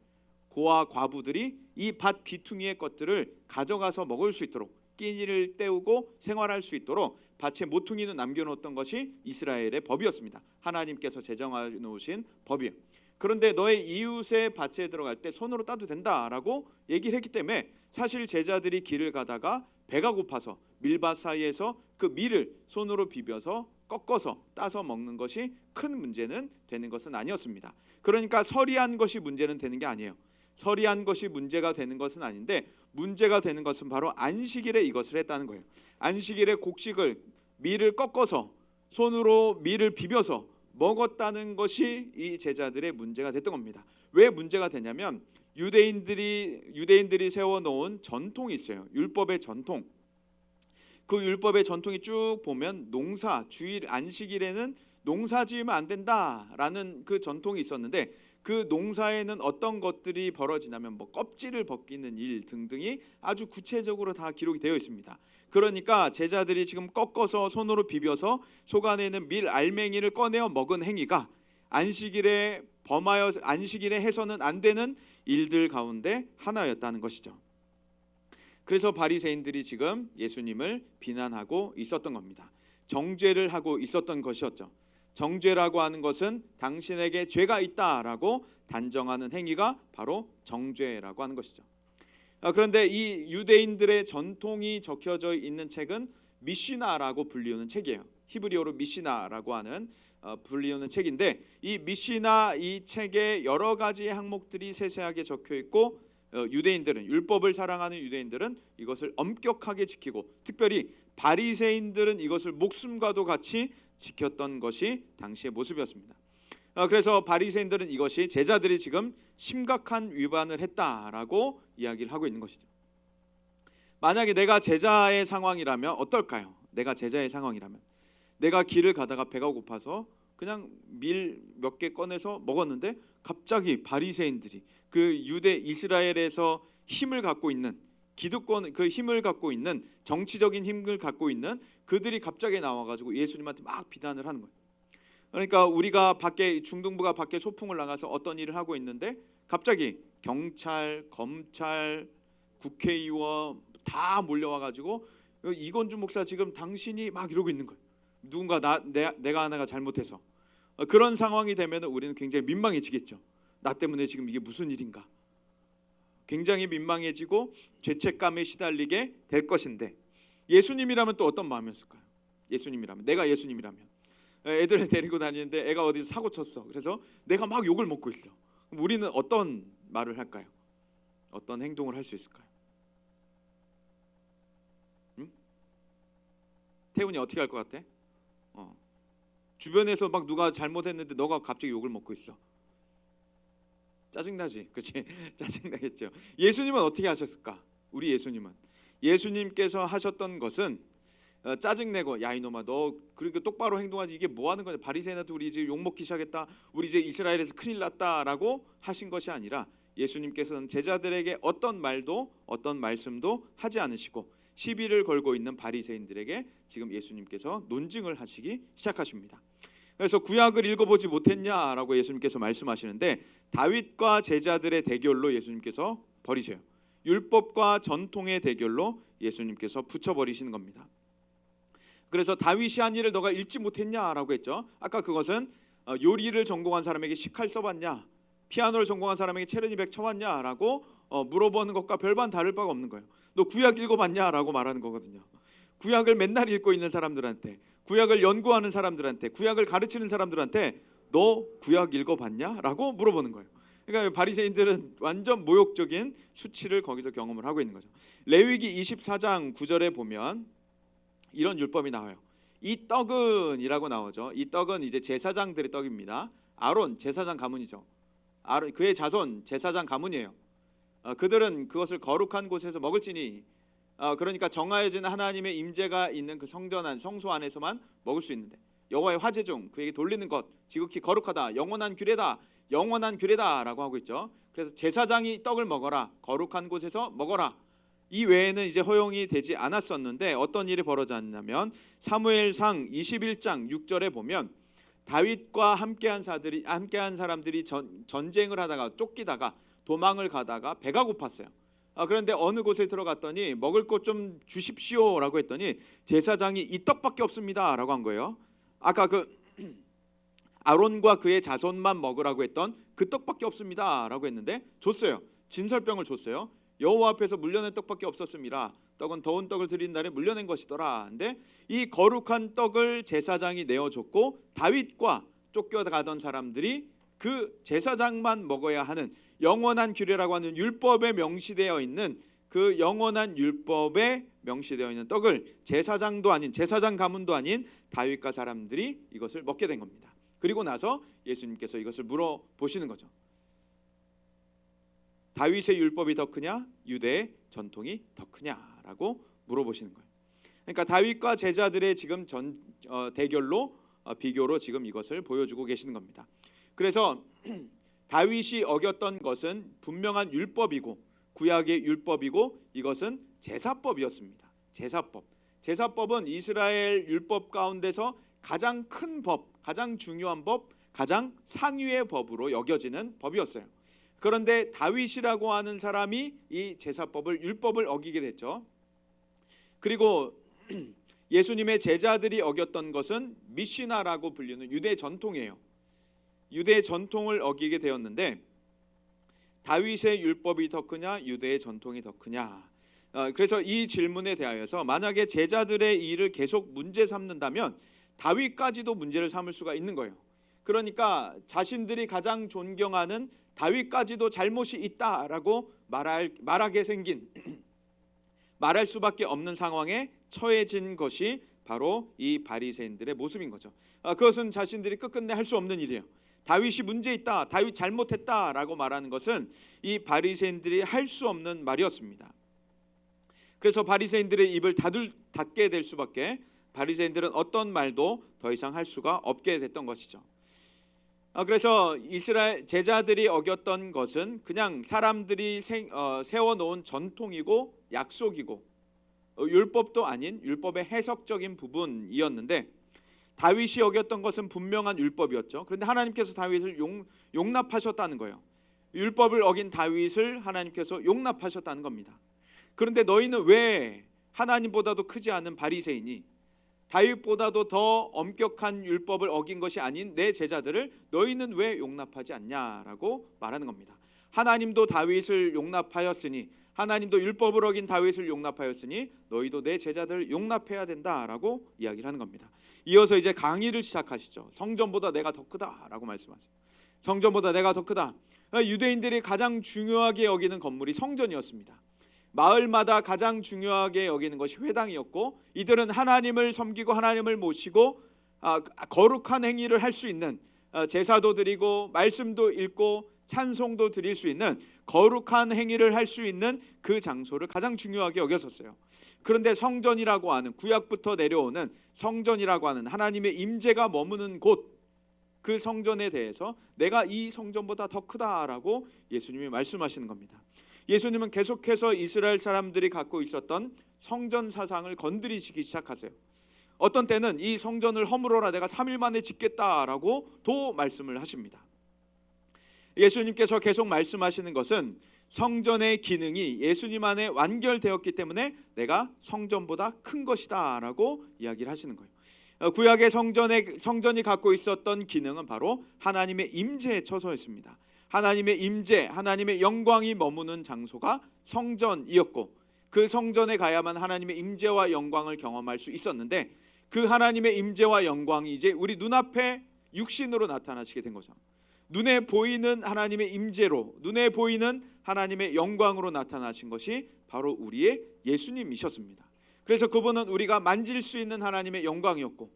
고아 과부들이 이 밭 귀퉁이의 것들을 가져가서 먹을 수 있도록 끼니를 때우고 생활할 수 있도록 밭에 모퉁이는 남겨놓았던 것이 이스라엘의 법이었습니다. 하나님께서 제정해 놓으신 법이에요. 그런데 너의 이웃의 밭에 들어갈 때 손으로 따도 된다라고 얘기를 했기 때문에 사실 제자들이 길을 가다가 배가 고파서 밀밭 사이에서 그 밀을 손으로 비벼서 꺾어서 따서 먹는 것이 큰 문제는 되는 것은 아니었습니다. 그러니까 서리한 것이 문제는 되는 게 아니에요. 서리한 것이 문제가 되는 것은 아닌데 문제가 되는 것은 바로 안식일에 이것을 했다는 거예요. 안식일에 곡식을 밀을 꺾어서 손으로 밀을 비벼서 먹었다는 것이 이 제자들의 문제가 됐던 겁니다. 왜 문제가 되냐면 유대인들이 세워놓은 전통이 있어요. 율법의 전통. 그 율법의 전통이 쭉 보면 주일 안식일에는 농사지으면 안 된다라는 그 전통이 있었는데 그 농사에는 어떤 것들이 벌어지냐면 뭐 껍질을 벗기는 일 등등이 아주 구체적으로 다 기록이 되어 있습니다. 그러니까 제자들이 지금 꺾어서 손으로 비벼서 속 안에 있는 밀 알맹이를 꺼내어 먹은 행위가 안식일에 해서는 안 되는 일들 가운데 하나였다는 것이죠. 그래서 바리새인들이 지금 예수님을 비난하고 있었던 겁니다. 정죄를 하고 있었던 것이었죠. 정죄라고 하는 것은 당신에게 죄가 있다라고 단정하는 행위가 바로 정죄라고 하는 것이죠. 그런데 이 유대인들의 전통이 적혀져 있는 책은 미시나라고 불리우는 책이에요. 히브리어로 미시나라고 하는 불리우는 책인데 이 미시나 이 책에 여러 가지 항목들이 세세하게 적혀 있고 유대인들은 율법을 사랑하는 유대인들은 이것을 엄격하게 지키고 특별히 바리새인들은 이것을 목숨과도 같이 지켰던 것이 당시의 모습이었습니다. 그래서 바리새인들은 이것이 제자들이 지금 심각한 위반을 했다라고 이야기를 하고 있는 것이죠. 만약에 내가 제자의 상황이라면 어떨까요? 내가 제자의 상황이라면 내가 길을 가다가 배가 고파서 그냥 밀 몇 개 꺼내서 먹었는데 갑자기 바리새인들이 그 유대 이스라엘에서 힘을 갖고 있는 기득권 그 힘을 갖고 있는 정치적인 힘을 갖고 있는 그들이 갑자기 나와가지고 예수님한테 막 비난을 하는 거예요. 그러니까 우리가 밖에 중등부가 밖에 소풍을 나가서 어떤 일을 하고 있는데 갑자기 경찰, 검찰, 국회의원 다 몰려와가지고 이건주 목사 지금 당신이 막 이러고 있는 거예요. 누군가 내가 하나가 잘못해서 그런 상황이 되면 우리는 굉장히 민망해지겠죠. 나 때문에 지금 이게 무슨 일인가? 굉장히 민망해지고 죄책감에 시달리게 될 것인데 예수님이라면 또 어떤 마음이었을까요? 예수님이라면 내가 예수님이라면 애들을 데리고 다니는데 애가 어디서 사고 쳤어. 그래서 내가 막 욕을 먹고 있어. 그럼 우리는 어떤 말을 할까요? 어떤 행동을 할 수 있을까요? 응? 태훈이 어떻게 할 것 같아? 주변에서 막 누가 잘못했는데 너가 갑자기 욕을 먹고 있어. 짜증나지, 그렇지? 짜증나겠죠. 예수님은 어떻게 하셨을까? 우리 예수님께서 하셨던 것은 짜증내고 야 이놈아 너 그렇게 똑바로 행동하지 이게 뭐 하는 거냐 바리새인한테 우리 이제 욕 먹기 시작했다 우리 이제 이스라엘에서 큰일 났다라고 하신 것이 아니라 예수님께서는 제자들에게 어떤 말도 어떤 말씀도 하지 않으시고 시비를 걸고 있는 바리새인들에게 지금 예수님께서 논증을 하시기 시작하십니다. 그래서 구약을 읽어보지 못했냐라고 예수님께서 말씀하시는데 다윗과 제자들의 대결로 예수님께서 버리세요. 율법과 전통의 대결로 예수님께서 붙여버리시는 겁니다. 그래서 다윗이 한 일을 너가 읽지 못했냐라고 했죠. 아까 그것은 요리를 전공한 사람에게 식칼 써봤냐, 피아노를 전공한 사람에게 체르니백 쳐봤냐라고 물어보는 것과 별반 다를 바가 없는 거예요. 너 구약 읽어봤냐라고 말하는 거거든요. 구약을 맨날 읽고 있는 사람들한테, 구약을 연구하는 사람들한테, 구약을 가르치는 사람들한테 너 구약 읽어봤냐라고 물어보는 거예요. 그러니까 바리새인들은 완전 모욕적인 수치를 거기서 경험을 하고 있는 거죠. 레위기 24장 9절에 보면 이런 율법이 나와요. 이 떡은이라고 나오죠. 이 떡은 이제 제사장들의 떡입니다. 아론 제사장 가문이죠. 아론 그의 자손 제사장 가문이에요. 그들은 그것을 거룩한 곳에서 먹을지니 그러니까 정하여진 하나님의 임재가 있는 그 성전한 성소 안에서만 먹을 수 있는데 여호와의 화제 중 그에게 돌리는 것 지극히 거룩하다 영원한 규례다 영원한 규례다라고 하고 있죠. 그래서 제사장이 떡을 먹어라 거룩한 곳에서 먹어라. 이 외에는 이제 허용이 되지 않았었는데 어떤 일이 벌어졌냐면 사무엘상 21장 6절에 보면 다윗과 함께한 사람들이 전쟁을 하다가 쫓기다가 도망을 가다가 배가 고팠어요. 그런데 어느 곳에 들어갔더니 먹을 것 좀 주십시오라고 했더니 제사장이 이 떡밖에 없습니다라고 한 거예요. 아까 그 아론과 그의 자손만 먹으라고 했던 그 떡밖에 없습니다라고 했는데 줬어요. 진설병을 줬어요. 여호와 앞에서 물려낸 떡밖에 없었습니다. 떡은 더운 떡을 드린 날에 물려낸 것이더라. 근데 이 거룩한 떡을 제사장이 내어줬고 다윗과 쫓겨가던 사람들이 그 제사장만 먹어야 하는 영원한 규례라고 하는 율법에 명시되어 있는 그 영원한 율법에 명시되어 있는 떡을 제사장도 아닌 제사장 가문도 아닌 다윗과 사람들이 이것을 먹게 된 겁니다. 그리고 나서 예수님께서 이것을 물어보시는 거죠. 다윗의 율법이 더 크냐 유대의 전통이 더 크냐라고 물어보시는 거예요. 그러니까 다윗과 제자들의 지금 대결로 비교로 지금 이것을 보여주고 계시는 겁니다. 그래서 다윗이 어겼던 것은 분명한 율법이고 구약의 율법이고 이것은 제사법이었습니다. 제사법은 이스라엘 율법 가운데서 가장 큰 법, 가장 중요한 법, 가장 상위의 법으로 여겨지는 법이었어요. 그런데 다윗이라고 하는 사람이 이 제사법을 율법을 어기게 됐죠. 그리고 예수님의 제자들이 어겼던 것은 미시나라고 불리는 유대 전통이에요. 유대 전통을 어기게 되었는데 다윗의 율법이 더 크냐 유대의 전통이 더 크냐. 그래서 이 질문에 대하여서 만약에 제자들의 일을 계속 문제 삼는다면 다윗까지도 문제를 삼을 수가 있는 거예요. 그러니까 자신들이 가장 존경하는 다윗까지도 잘못이 있다라고 말하게 생긴 말할 수밖에 없는 상황에 처해진 것이 바로 이 바리새인들의 모습인 거죠. 그것은 자신들이 끝끝내 할 수 없는 일이에요. 다윗이 문제 있다, 다윗 잘못했다라고 말하는 것은 이 바리새인들이 할 수 없는 말이었습니다. 그래서 바리새인들의 입을 닫게 될 수밖에 바리새인들은 어떤 말도 더 이상 할 수가 없게 됐던 것이죠. 그래서 이스라엘 제자들이 어겼던 것은 그냥 사람들이 세워놓은 전통이고 약속이고 율법도 아닌 율법의 해석적인 부분이었는데, 다윗이 어겼던 것은 분명한 율법이었죠. 그런데 하나님께서 다윗을 용납하셨다는 거예요. 율법을 어긴 다윗을 하나님께서 용납하셨다는 겁니다. 그런데 너희는 왜 하나님보다도 크지 않은 바리새인이 다윗보다도 더 엄격한 율법을 어긴 것이 아닌 내 제자들을 너희는 왜 용납하지 않냐라고 말하는 겁니다. 하나님도 다윗을 용납하였으니, 하나님도 율법을 어긴 다윗을 용납하였으니 너희도 내 제자들을 용납해야 된다라고 이야기를 하는 겁니다. 이어서 이제 강의를 시작하시죠. 성전보다 내가 더 크다라고 말씀하세요. 성전보다 내가 더 크다. 유대인들이 가장 중요하게 여기는 건물이 성전이었습니다. 마을마다 가장 중요하게 여기는 것이 회당이었고, 이들은 하나님을 섬기고 하나님을 모시고 거룩한 행위를 할 수 있는, 제사도 드리고 말씀도 읽고 찬송도 드릴 수 있는 거룩한 행위를 할 수 있는 그 장소를 가장 중요하게 여겼었어요. 그런데 성전이라고 하는, 구약부터 내려오는 성전이라고 하는 하나님의 임재가 머무는 곳, 그 성전에 대해서 내가 이 성전보다 더 크다라고 예수님이 말씀하시는 겁니다. 예수님은 계속해서 이스라엘 사람들이 갖고 있었던 성전 사상을 건드리시기 시작하세요. 어떤 때는 이 성전을 허물어라, 내가 3일 만에 짓겠다라고 도 말씀을 하십니다. 예수님께서 계속 말씀하시는 것은 성전의 기능이 예수님 안에 완결되었기 때문에 내가 성전보다 큰 것이다 라고 이야기를 하시는 거예요. 구약의 성전이 갖고 있었던 기능은 바로 하나님의 임재의 처소였습니다. 하나님의 임재, 하나님의 영광이 머무는 장소가 성전이었고, 그 성전에 가야만 하나님의 임재와 영광을 경험할 수 있었는데, 그 하나님의 임재와 영광이 이제 우리 눈앞에 육신으로 나타나시게 된 거죠. 눈에 보이는 하나님의 임재로, 눈에 보이는 하나님의 영광으로 나타나신 것이 바로 우리의 예수님이셨습니다. 그래서 그분은 우리가 만질 수 있는 하나님의 영광이었고,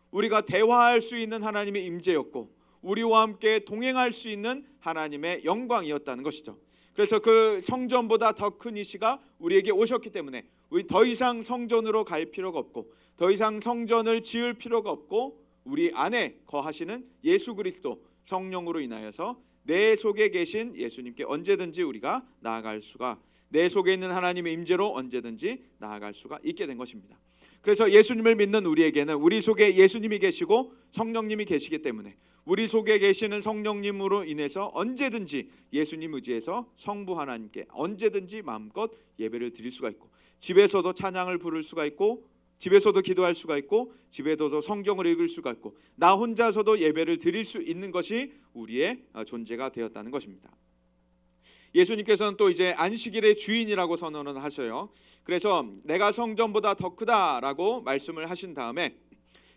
우리가 대화할 수 있는 하나님의 임재였고, 우리와 함께 동행할 수 있는 하나님의 영광이었다는 것이죠. 그래서 그 성전보다 더 큰 이시가 우리에게 오셨기 때문에 우리 더 이상 성전으로 갈 필요가 없고, 더 이상 성전을 지을 필요가 없고, 우리 안에 거하시는 예수 그리스도 성령으로 인하여서 내 속에 계신 예수님께 언제든지 우리가 나아갈 수가, 내 속에 있는 하나님의 임재로 언제든지 나아갈 수가 있게 된 것입니다. 그래서 예수님을 믿는 우리에게는 우리 속에 예수님이 계시고 성령님이 계시기 때문에 우리 속에 계시는 성령님으로 인해서 언제든지 예수님 의지해서 성부 하나님께 언제든지 마음껏 예배를 드릴 수가 있고, 집에서도 찬양을 부를 수가 있고, 집에서도 기도할 수가 있고, 집에서도 성경을 읽을 수가 있고, 나 혼자서도 예배를 드릴 수 있는 것이 우리의 존재가 되었다는 것입니다. 예수님께서는 또 이제 안식일의 주인이라고 선언을 하셔요. 그래서 내가 성전보다 더 크다라고 말씀을 하신 다음에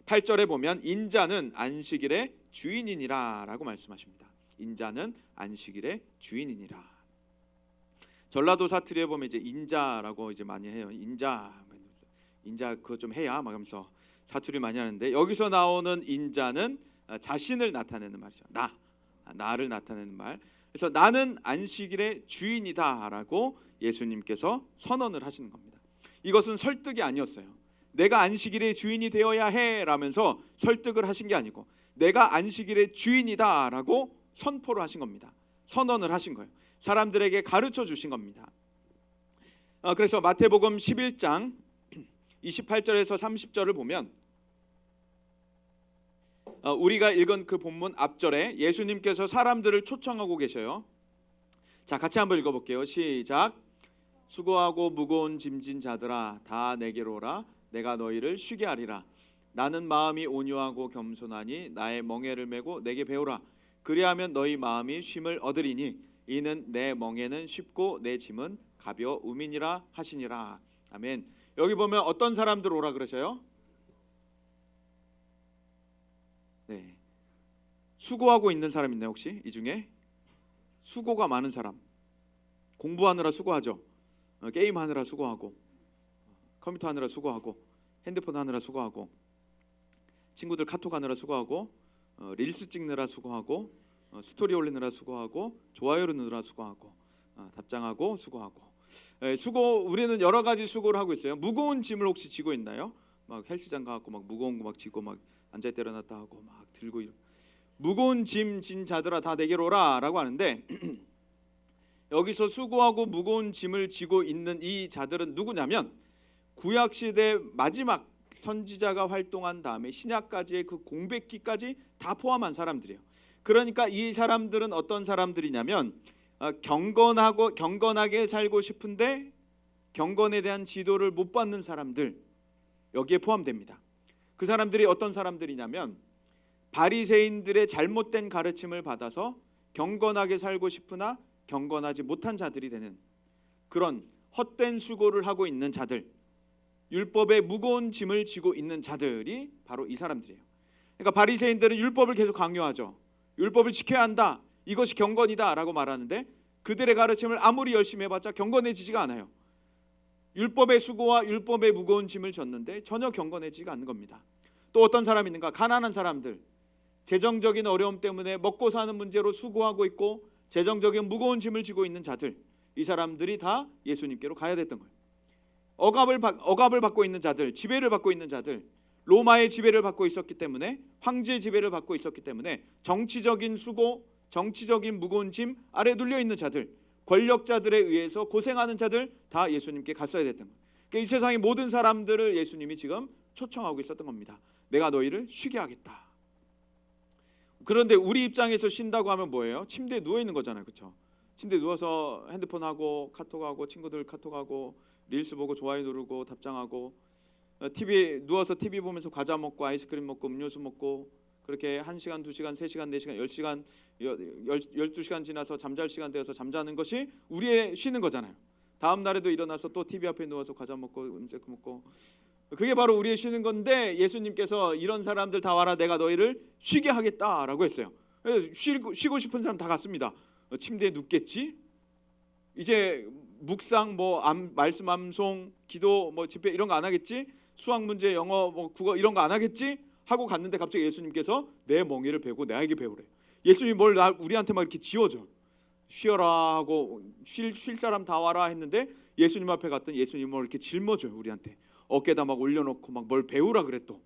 8절에 보면 인자는 안식일의 주인이니라 라고 말씀하십니다. 인자는 안식일의 주인이니라. 전라도 사투리에 보면 이제 인자라고 이제 많이 해요. 인자 그거 좀 해야 막 하면서 사투리 많이 하는데, 여기서 나오는 인자는 자신을 나타내는 말이죠. 나를 나타내는 말. 그래서 나는 안식일의 주인이다라고 예수님께서 선언을 하시는 겁니다. 이것은 설득이 아니었어요. 내가 안식일의 주인이 되어야 해라면서 설득을 하신 게 아니고, 내가 안식일의 주인이다라고 선포를 하신 겁니다. 선언을 하신 거예요. 사람들에게 가르쳐 주신 겁니다. 그래서 마태복음 11장 28절에서 30절을 보면 우리가 읽은 그 본문 앞절에 예수님께서 사람들을 초청하고 계셔요. 자, 같이 한번 읽어볼게요. 시작. 수고하고 무거운 짐진 자들아 다 내게로 오라. 내가 너희를 쉬게 하리라. 나는 마음이 온유하고 겸손하니 나의 멍에를 메고 내게 배우라. 그리하면 너희 마음이 쉼을 얻으리니 이는 내 멍에는 쉽고 내 짐은 가벼움이니라 하시니라. 아멘. 여기 보면 어떤 사람들 오라 그러셔요? 네. 수고하고 있는 사람 있나요 혹시? 이 중에 수고가 많은 사람, 공부하느라 수고하죠. 게임하느라 수고하고, 컴퓨터 하느라 수고하고, 핸드폰 하느라 수고하고, 친구들 카톡 하느라 수고하고, 릴스 찍느라 수고하고, 스토리 올리느라 수고하고, 좋아요 누르느라 수고하고, 답장하고 수고하고. 수고, 우리는 여러 가지 수고를 하고 있어요. 무거운 짐을 혹시 지고 있나요? 막 헬스장 가갖고 막 무거운 거 막 지고 막 앉아 있다 일어났다 하고 막 들고 무거운 짐 진 자들아 다 내게로 오라라고 하는데 여기서 수고하고 무거운 짐을 지고 있는 이 자들은 누구냐면 구약 시대 마지막 선지자가 활동한 다음에 신약까지의 그 공백기까지 다 포함한 사람들이에요. 그러니까 이 사람들은 어떤 사람들이냐면 경건하게 살고 싶은데 경건에 대한 지도를 못 받는 사람들 여기에 포함됩니다. 그 사람들이 어떤 사람들이냐면 바리새인들의 잘못된 가르침을 받아서 경건하게 살고 싶으나 경건하지 못한 자들이 되는 그런 헛된 수고를 하고 있는 자들, 율법의 무거운 짐을 지고 있는 자들이 바로 이 사람들이에요. 그러니까 바리새인들은 율법을 계속 강요하죠. 율법을 지켜야 한다. 이것이 경건이다라고 말하는데 그들의 가르침을 아무리 열심히 해봤자 경건해지지가 않아요. 율법의 수고와 율법의 무거운 짐을 졌는데 전혀 경건해지지가 않는 겁니다. 또 어떤 사람이 있는가? 가난한 사람들, 재정적인 어려움 때문에 먹고 사는 문제로 수고하고 있고 재정적인 무거운 짐을 지고 있는 자들, 이 사람들이 다 예수님께로 가야 됐던 거예요. 억압을 받고 있는 자들, 지배를 받고 있는 자들, 로마의 지배를 받고 있었기 때문에, 황제의 지배를 받고 있었기 때문에 정치적인 수고, 정치적인 무거운 짐 아래 눌려 있는 자들, 권력자들에 의해서 고생하는 자들 다 예수님께 갔어야 됐던 거예요. 그러니까 이 세상의 모든 사람들을 예수님이 지금 초청하고 있었던 겁니다. 내가 너희를 쉬게 하겠다. 그런데 우리 입장에서 쉰다고 하면 뭐예요? 침대에 누워 있는 거잖아요, 그렇죠? 침대에 누워서 핸드폰 하고 카톡하고 친구들 카톡하고 릴스 보고 좋아요 누르고 답장하고 TV 누워서 TV 보면서 과자 먹고 아이스크림 먹고 음료수 먹고 그렇게 1시간, 2시간, 3시간, 4시간, 10시간, 12시간 지나서 잠잘 시간 되어서 잠자는 것이 우리의 쉬는 거잖아요. 다음 날에도 일어나서 또 TV 앞에 누워서 과자 먹고 음식 먹고 그게 바로 우리의 쉬는 건데 예수님께서 이런 사람들 다 와라 내가 너희를 쉬게 하겠다라고 했어요. 쉬고 싶은 사람 다 갔습니다. 침대에 눕겠지? 이제 묵상 말씀 암송 기도 집회 이런 거 안 하겠지? 수학 문제 영어 국어 이런 거 안 하겠지? 하고 갔는데 갑자기 예수님께서 내 멍에를 베고 나에게 배우래. 예수님이 우리한테 막 이렇게 지어줘. 쉬어라 하고 쉴 사람 다 와라 했는데 예수님 앞에 갔더니 예수님이 뭘 이렇게 짊어줘요. 우리한테 어깨에다 막 올려놓고 막 뭘 배우라 그래 또.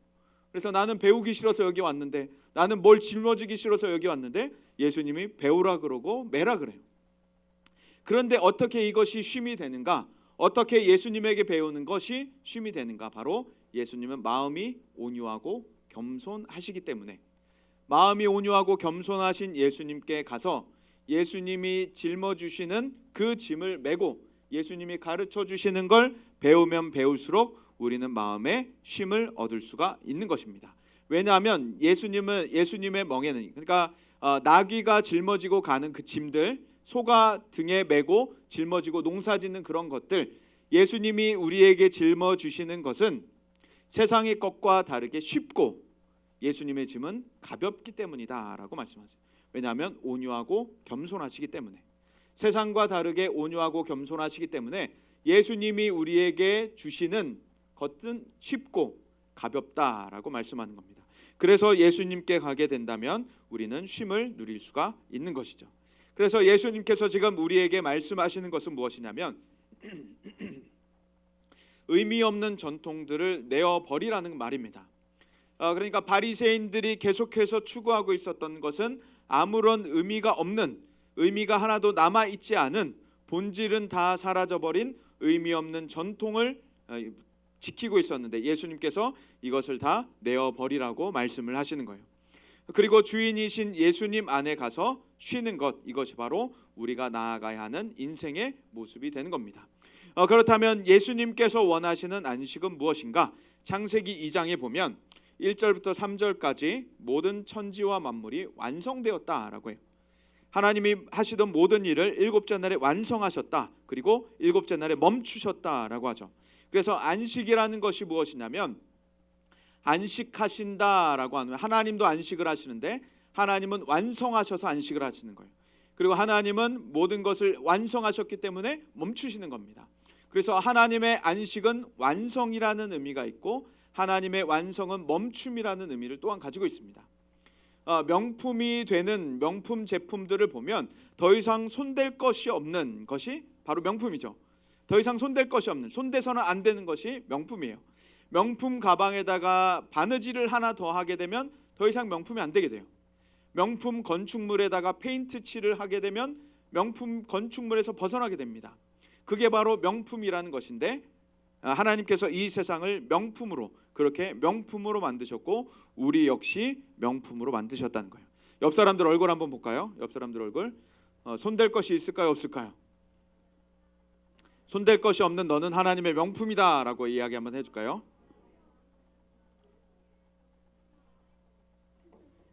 그래서 나는 배우기 싫어서 여기 왔는데 나는 뭘 짊어지기 싫어서 여기 왔는데 예수님이 배우라 그러고 매라 그래요. 그런데 어떻게 이것이 쉼이 되는가? 어떻게 예수님에게 배우는 것이 쉼이 되는가? 바로 예수님은 마음이 온유하고 겸손하시기 때문에 마음이 온유하고 겸손하신 예수님께 가서 예수님이 짊어주시는 그 짐을 메고 예수님이 가르쳐 주시는 걸 배우면 배울수록 우리는 마음의 쉼을 얻을 수가 있는 것입니다. 왜냐하면 예수님의 멍에는 그러니까 나귀가 짊어지고 가는 그 짐들 소가 등에 메고 짊어지고 농사짓는 그런 것들 예수님이 우리에게 짊어주시는 것은 세상의 것과 다르게 쉽고 예수님의 짐은 가볍기 때문이다 라고 말씀하세요. 왜냐하면 온유하고 겸손하시기 때문에 세상과 다르게 온유하고 겸손하시기 때문에 예수님이 우리에게 주시는 것은 쉽고 가볍다라고 말씀하는 겁니다. 그래서 예수님께 가게 된다면 우리는 쉼을 누릴 수가 있는 것이죠. 그래서 예수님께서 지금 우리에게 말씀하시는 것은 무엇이냐면 의미 없는 전통들을 내어버리라는 말입니다. 그러니까 바리새인들이 계속해서 추구하고 있었던 것은 아무런 의미가 없는 의미가 하나도 남아있지 않은 본질은 다 사라져버린 의미 없는 전통을 지키고 있었는데 예수님께서 이것을 다 내어버리라고 말씀을 하시는 거예요. 그리고 주인이신 예수님 안에 가서 쉬는 것 이것이 바로 우리가 나아가야 하는 인생의 모습이 되는 겁니다. 그렇다면 예수님께서 원하시는 안식은 무엇인가? 창세기 2장에 보면 1절부터 3절까지 모든 천지와 만물이 완성되었다라고 해요. 하나님이 하시던 모든 일을 7째 날에 완성하셨다. 그리고 7째 날에 멈추셨다라고 하죠. 그래서 안식이라는 것이 무엇이냐면 안식하신다라고 하는 하나님도 안식을 하시는데 하나님은 완성하셔서 안식을 하시는 거예요. 그리고 하나님은 모든 것을 완성하셨기 때문에 멈추시는 겁니다. 그래서 하나님의 안식은 완성이라는 의미가 있고 하나님의 완성은 멈춤이라는 의미를 또한 가지고 있습니다. 명품이 되는 명품 제품들을 보면 더 이상 손댈 것이 없는 것이 바로 명품이죠. 더 이상 손댈 것이 없는 손대서는 안 되는 것이 명품이에요. 명품 가방에다가 바느질을 하나 더 하게 되면 더 이상 명품이 안 되게 돼요. 명품 건축물에다가 페인트 칠을 하게 되면 명품 건축물에서 벗어나게 됩니다. 그게 바로 명품이라는 것인데, 하나님께서 이 세상을 명품으로, 그렇게 명품으로 만드셨고 우리 역시 명품으로 만드셨다는 거예요. 옆 사람들 얼굴 한번 볼까요? 옆 사람들 얼굴. 손댈 것이 있을까요, 없을까요? 손댈 것이 없는 너는 하나님의 명품이다 라고 이야기 한번 해줄까요?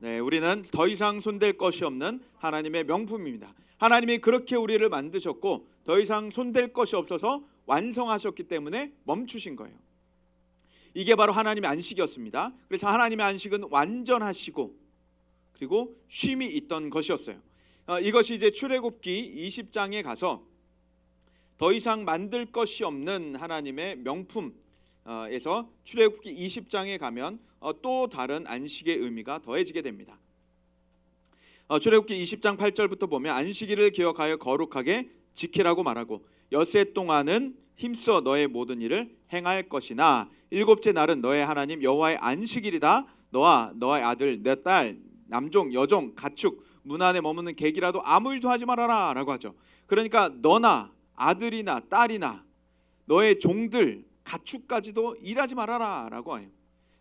네, 우리는 더 이상 손댈 것이 없는 하나님의 명품입니다. 하나님이 그렇게 우리를 만드셨고 더 이상 손댈 것이 없어서 완성하셨기 때문에 멈추신 거예요. 이게 바로 하나님의 안식이었습니다. 그래서 하나님의 안식은 완전하시고 그리고 쉼이 있던 것이었어요. 이것이 이제 출애굽기 20장에 가서 더 이상 만들 것이 없는 하나님의 명품에서 출애굽기 20장에 가면 또 다른 안식의 의미가 더해지게 됩니다. 출애굽기 20장 8절부터 보면 안식일을 기억하여 거룩하게 지키라고 말하고 엿새 동안은 힘써 너의 모든 일을 행할 것이나 일곱째 날은 너의 하나님 여호와의 안식일이다. 너와 너의 아들 내 딸 남종 여종 가축 문 안에 머무는 객이라도 아무 일도 하지 말아라 라고 하죠. 그러니까 너나 아들이나 딸이나 너의 종들 가축까지도 일하지 말아라 라고 해요.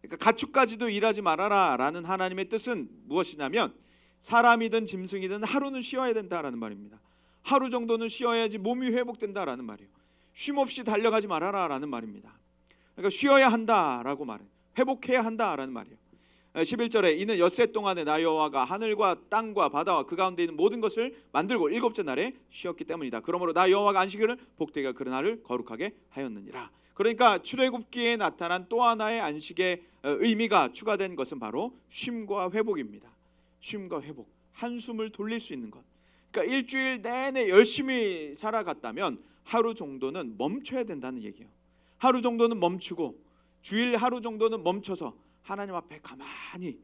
그러니까 가축까지도 일하지 말아라 라는 하나님의 뜻은 무엇이냐면 사람이든 짐승이든 하루는 쉬어야 된다라는 말입니다. 하루 정도는 쉬어야지 몸이 회복된다라는 말이에요. 쉼 없이 달려가지 말아라 라는 말입니다. 그러니까 쉬어야 한다라고 말해요. 회복해야 한다라는 말이에요. 11절에 이는 엿새 동안에 나 여호와가 하늘과 땅과 바다와 그 가운데 있는 모든 것을 만들고 일곱째 날에 쉬었기 때문이다. 그러므로 나 여호와가 안식일을 복되게 그 날을 거룩하게 하였느니라. 그러니까 출애굽기에 나타난 또 하나의 안식의 의미가 추가된 것은 바로 쉼과 회복입니다. 쉼과 회복, 한숨을 돌릴 수 있는 것. 그러니까 일주일 내내 열심히 살아갔다면 하루 정도는 멈춰야 된다는 얘기예요. 하루 정도는 멈추고 주일 하루 정도는 멈춰서 하나님 앞에 가만히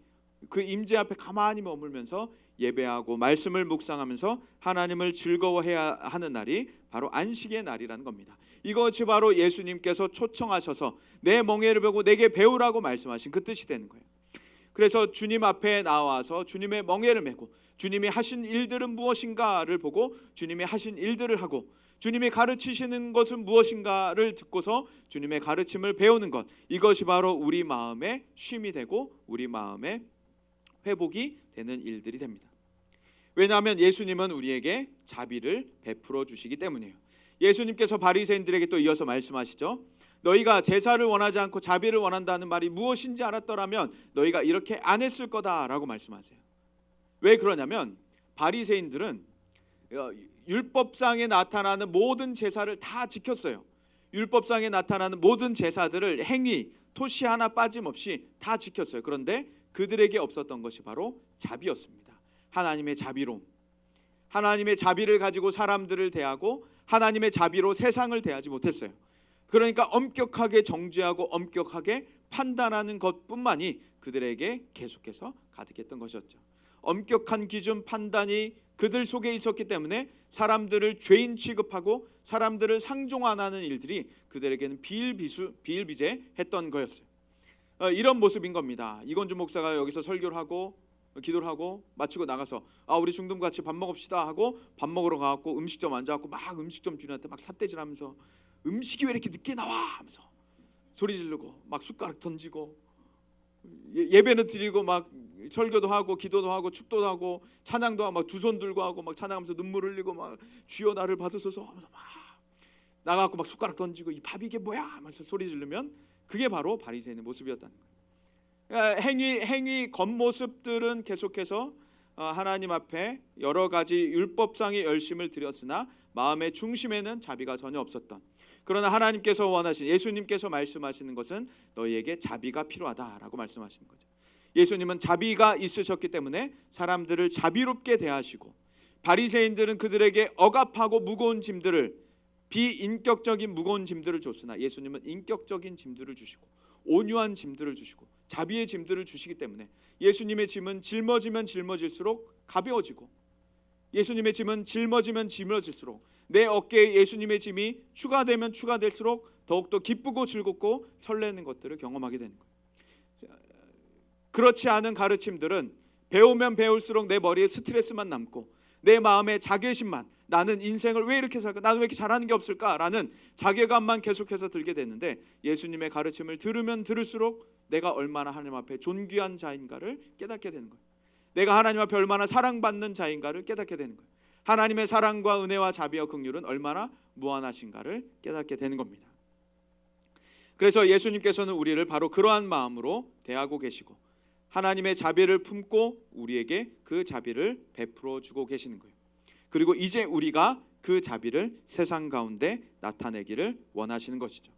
그 임재 앞에 가만히 머물면서 예배하고 말씀을 묵상하면서 하나님을 즐거워해야 하는 날이 바로 안식의 날이라는 겁니다. 이것이 바로 예수님께서 초청하셔서 내 멍에를 베고 내게 배우라고 말씀하신 그 뜻이 되는 거예요. 그래서 주님 앞에 나와서 주님의 멍에를 메고 주님이 하신 일들은 무엇인가를 보고 주님이 하신 일들을 하고 주님이 가르치시는 것은 무엇인가를 듣고서 주님의 가르침을 배우는 것, 이것이 바로 우리 마음의 쉼이 되고 우리 마음의 회복이 되는 일들이 됩니다. 왜냐하면 예수님은 우리에게 자비를 베풀어 주시기 때문이에요. 예수님께서 바리새인들에게 또 이어서 말씀하시죠. 너희가 제사를 원하지 않고 자비를 원한다는 말이 무엇인지 알았더라면 너희가 이렇게 안 했을 거다라고 말씀하세요. 왜 그러냐면 바리새인들은 율법상에 나타나는 모든 제사를 다 지켰어요. 율법상에 나타나는 모든 제사들을 행위, 토시 하나 빠짐없이 다 지켰어요. 그런데 그들에게 없었던 것이 바로 자비였습니다. 하나님의 자비로, 하나님의 자비를 가지고 사람들을 대하고 하나님의 자비로 세상을 대하지 못했어요. 그러니까 엄격하게 정죄하고 엄격하게 판단하는 것뿐만이 그들에게 계속해서 가득했던 것이었죠. 엄격한 기준 판단이 그들 속에 있었기 때문에 사람들을 죄인 취급하고 사람들을 상종하는 일들이 그들에게는 비일비재했던 거였어요. 이런 모습인 겁니다. 이건주 목사가 여기서 설교를 하고 기도를 하고 마치고 나가서 우리 중동 같이 밥 먹읍시다 하고 밥 먹으러 가갖고 음식점 앉아갖고 막 음식점 주인한테 막 삿대질하면서 음식이 왜 이렇게 늦게 나와 하면서 소리 지르고 막 숟가락 던지고 예배는 드리고 막 설교도 하고 기도도 하고 축도도 하고 찬양도 하고 막 두 손 들고 하고 막 찬양하면서 눈물 흘리고 막 주여 나를 받으소서 하면서 막 나가갖고 막 숟가락 던지고 이 밥이 이게 뭐야 하면서 소리 지르면 그게 바로 바리새인의 모습이었다는 거예요. 행위 겉모습들은 계속해서 하나님 앞에 여러 가지 율법상의 열심을 드렸으나 마음의 중심에는 자비가 전혀 없었던, 그러나 하나님께서 원하신, 예수님께서 말씀하시는 것은 너희에게 자비가 필요하다라고 말씀하시는 거죠. 예수님은 자비가 있으셨기 때문에 사람들을 자비롭게 대하시고, 바리새인들은 그들에게 억압하고 무거운 짐들을, 비인격적인 무거운 짐들을 줬으나 예수님은 인격적인 짐들을 주시고 온유한 짐들을 주시고 자비의 짐들을 주시기 때문에 예수님의 짐은 짊어지면 짊어질수록 가벼워지고 예수님의 짐은 짊어지면 짊어질수록, 내 어깨에 예수님의 짐이 추가되면 추가될수록 더욱더 기쁘고 즐겁고 설레는 것들을 경험하게 되는 거예요. 그렇지 않은 가르침들은 배우면 배울수록 내 머리에 스트레스만 남고 내 마음에 자괴심만, 나는 인생을 왜 이렇게 살까, 나는 왜 이렇게 잘하는 게 없을까라는 자괴감만 계속해서 들게 되는데, 예수님의 가르침을 들으면 들을수록 내가 얼마나 하나님 앞에 존귀한 자인가를 깨닫게 되는 거예요. 내가 하나님 앞에 얼마나 사랑받는 자인가를 깨닫게 되는 거예요. 하나님의 사랑과 은혜와 자비와 긍휼은 얼마나 무한하신가를 깨닫게 되는 겁니다. 그래서 예수님께서는 우리를 바로 그러한 마음으로 대하고 계시고, 하나님의 자비를 품고 우리에게 그 자비를 베풀어 주고 계시는 거예요. 그리고 이제 우리가 그 자비를 세상 가운데 나타내기를 원하시는 것이죠.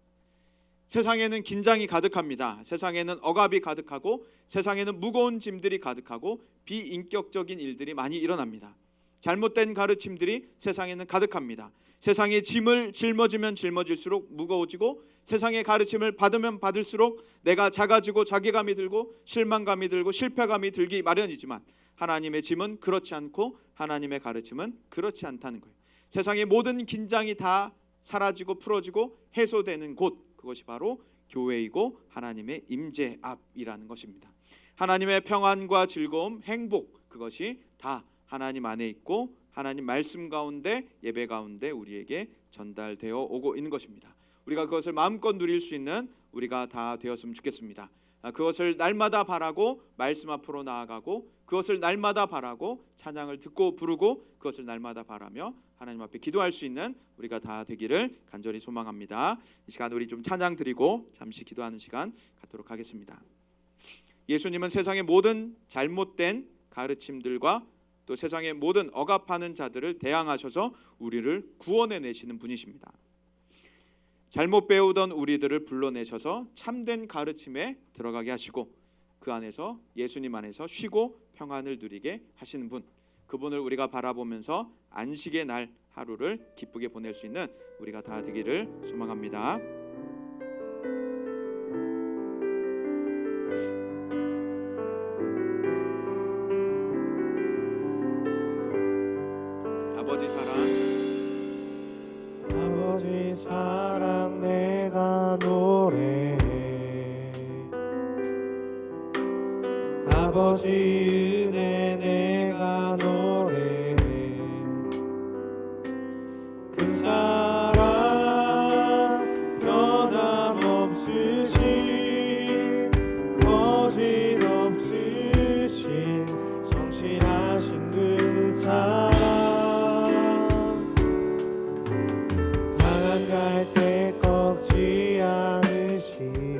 세상에는 긴장이 가득합니다. 세상에는 억압이 가득하고, 세상에는 무거운 짐들이 가득하고, 비인격적인 일들이 많이 일어납니다. 잘못된 가르침들이 세상에는 가득합니다. 세상의 짐을 짊어지면 짊어질수록 무거워지고, 세상의 가르침을 받으면 받을수록 내가 작아지고 자괴감이 들고 실망감이 들고 실패감이 들기 마련이지만, 하나님의 짐은 그렇지 않고 하나님의 가르침은 그렇지 않다는 거예요. 세상의 모든 긴장이 다 사라지고 풀어지고 해소되는 곳, 그것이 바로 교회이고 하나님의 임재 앞이라는 것입니다. 하나님의 평안과 즐거움, 행복, 그것이 다 하나님 안에 있고 하나님 말씀 가운데, 예배 가운데 우리에게 전달되어 오고 있는 것입니다. 우리가 그것을 마음껏 누릴 수 있는 우리가 다 되었으면 좋겠습니다. 그것을 날마다 바라고 말씀 앞으로 나아가고, 그것을 날마다 바라고 찬양을 듣고 부르고, 그것을 날마다 바라며 하나님 앞에 기도할 수 있는 우리가 다 되기를 간절히 소망합니다. 이 시간 우리 좀 찬양 드리고 잠시 기도하는 시간 갖도록 하겠습니다. 예수님은 세상의 모든 잘못된 가르침들과 또 세상의 모든 억압하는 자들을 대항하셔서 우리를 구원해 내시는 분이십니다. 잘못 배우던 우리들을 불러내셔서 참된 가르침에 들어가게 하시고, 그 안에서 예수님 안에서 쉬고 평안을 누리게 하시는 분, 그분을 우리가 바라보면서 안식의 날 하루를 기쁘게 보낼 수 있는 우리가 다 되기를 소망합니다. 아버지 사랑, 아버지 사랑 내가 노래해, 아버지 은혜 내가 노래해. 그 사랑 변함없으신, 거짓없으신, 성실하신 그 사랑, 상한 갈 때 꺾지 않으신,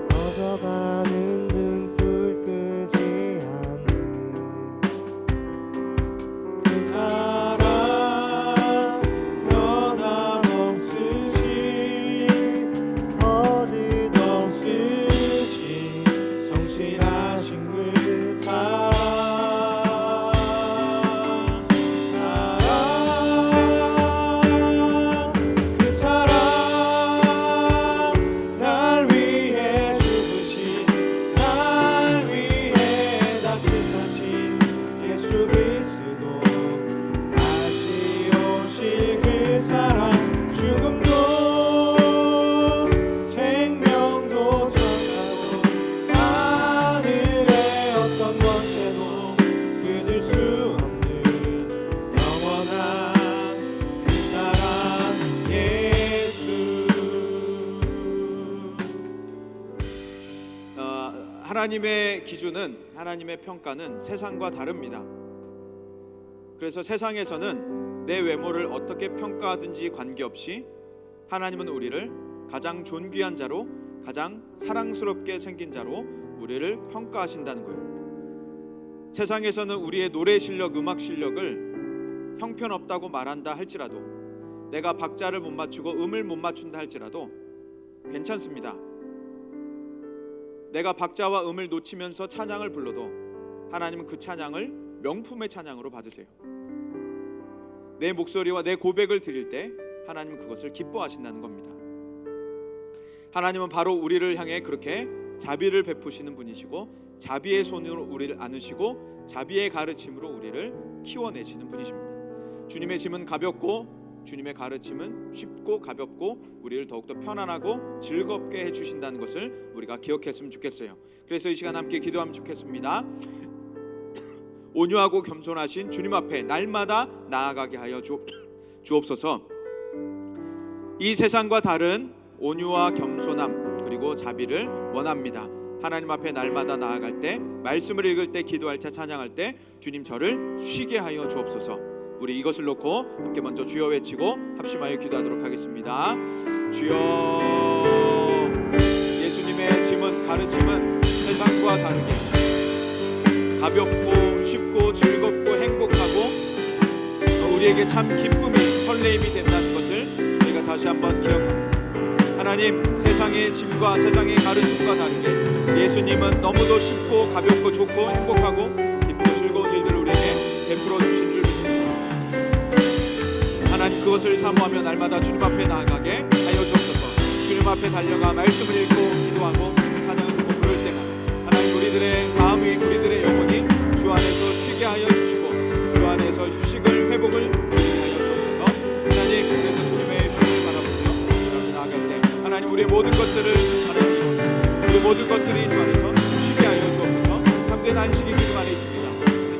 꺼져가는 등불 끄지 않는 그 사랑, 변함없으신, 거짓없으신, 성실하신 그 사랑, 그 사랑, 날 위해 죽으신, 날 위해 다시 사신 예수 그리스도, 다시 오실 그 사랑, 죽음도 생명도 전하고 하늘의 어떤 권세도 끊을 수 없는 영원한 그 사랑 예수. 하나님의 기준은, 하나님의 평가는 세상과 다릅니다. 그래서 세상에서는 내 외모를 어떻게 평가하든지 관계없이 하나님은 우리를 가장 존귀한 자로, 가장 사랑스럽게 생긴 자로 우리를 평가하신다는 거예요. 세상에서는 우리의 노래 실력, 음악 실력을 형편없다고 말한다 할지라도, 내가 박자를 못 맞추고 음을 못 맞춘다 할지라도 괜찮습니다. 내가 박자와 음을 놓치면서 찬양을 불러도 하나님은 그 찬양을 명품의 찬양으로 받으세요. 내 목소리와 내 고백을 드릴 때 하나님은 그것을 기뻐하신다는 겁니다. 하나님은 바로 우리를 향해 그렇게 자비를 베푸시는 분이시고 자비의 손으로 우리를 안으시고 자비의 가르침으로 우리를 키워내시는 분이십니다. 주님의 짐은 가볍고 주님의 가르침은 쉽고 가볍고 우리를 더욱더 편안하고 즐겁게 해주신다는 것을 우리가 기억했으면 좋겠어요. 그래서 이 시간 함께 기도하면 좋겠습니다. 온유하고 겸손하신 주님 앞에 날마다 나아가게 하여 주옵소서. 이 세상과 다른 온유와 겸손함 그리고 자비를 원합니다. 하나님 앞에 날마다 나아갈 때, 말씀을 읽을 때, 기도할 때, 찬양할 때 주님 저를 쉬게 하여 주옵소서. 우리 이것을 놓고 함께 먼저 주여 외치고 합심하여 기도하도록 하겠습니다. 주여, 예수님의 짐은 가르침은 세상과 다르게 가볍고 쉽고 즐겁고 행복하고 우리에게 참 기쁨이 설레임이 된다는 것을 우리가 다시 한번 기억합니다. 하나님, 세상의 짐과 세상의 가르침과 다르게 예수님은 너무도 쉽고 가볍고 좋고 행복하고 기쁘고 즐거운 일들을 우리에게 베풀어 주신 줄 믿습니다. 하나님, 그것을 사모하며 날마다 주님 앞에 나아가게 하여 주옵소서. 주님 앞에 달려가 말씀을 읽고 기도하고 찬양을 듣고 부를 때마다 하나님, 우리들의 마음이 우리들의 영혼이 주 안에서 쉬게 하여 주시고 주 안에서 휴식을 회복을 누리게 하여 주옵소서. 하나님, 그래서 주님의 휴식을 바라보며 주 앞에 나아갈 때 하나님, 우리의 모든 것들을 하나님, 우리 모든 것들이 주 안에서 쉬게 하여 주옵소서. 참된 안식이 주님 안에 있습니다.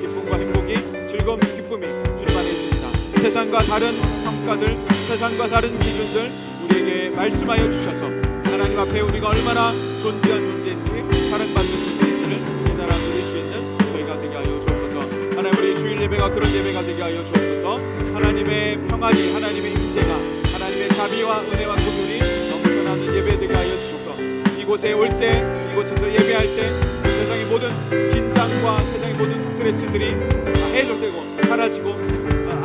기쁨과 행복이, 즐거움, 기쁨이 주님 안에 있습니다. 세상과 다른 평가들, 세상과 다른 기준들 우리에게 말씀하여 주셔서 하나님 앞에 우리가 얼마나 존귀한 존재인지, 사랑받는 존재인지를 깨달아 누릴 수 있는 저희가 되게 하여 주옵소서. 하나님, 우리 주일 예배가 그런 예배가 되게 하여 주옵소서. 하나님의 평안이, 하나님의 임재가, 하나님의 자비와 은혜와 긍휼이 넘쳐나는 예배 되게 하여 주옵소서. 이곳에 올 때, 이곳에서 예배할 때 세상의 모든 긴장과 세상의 모든 스트레스들이 다 해소되고 사라지고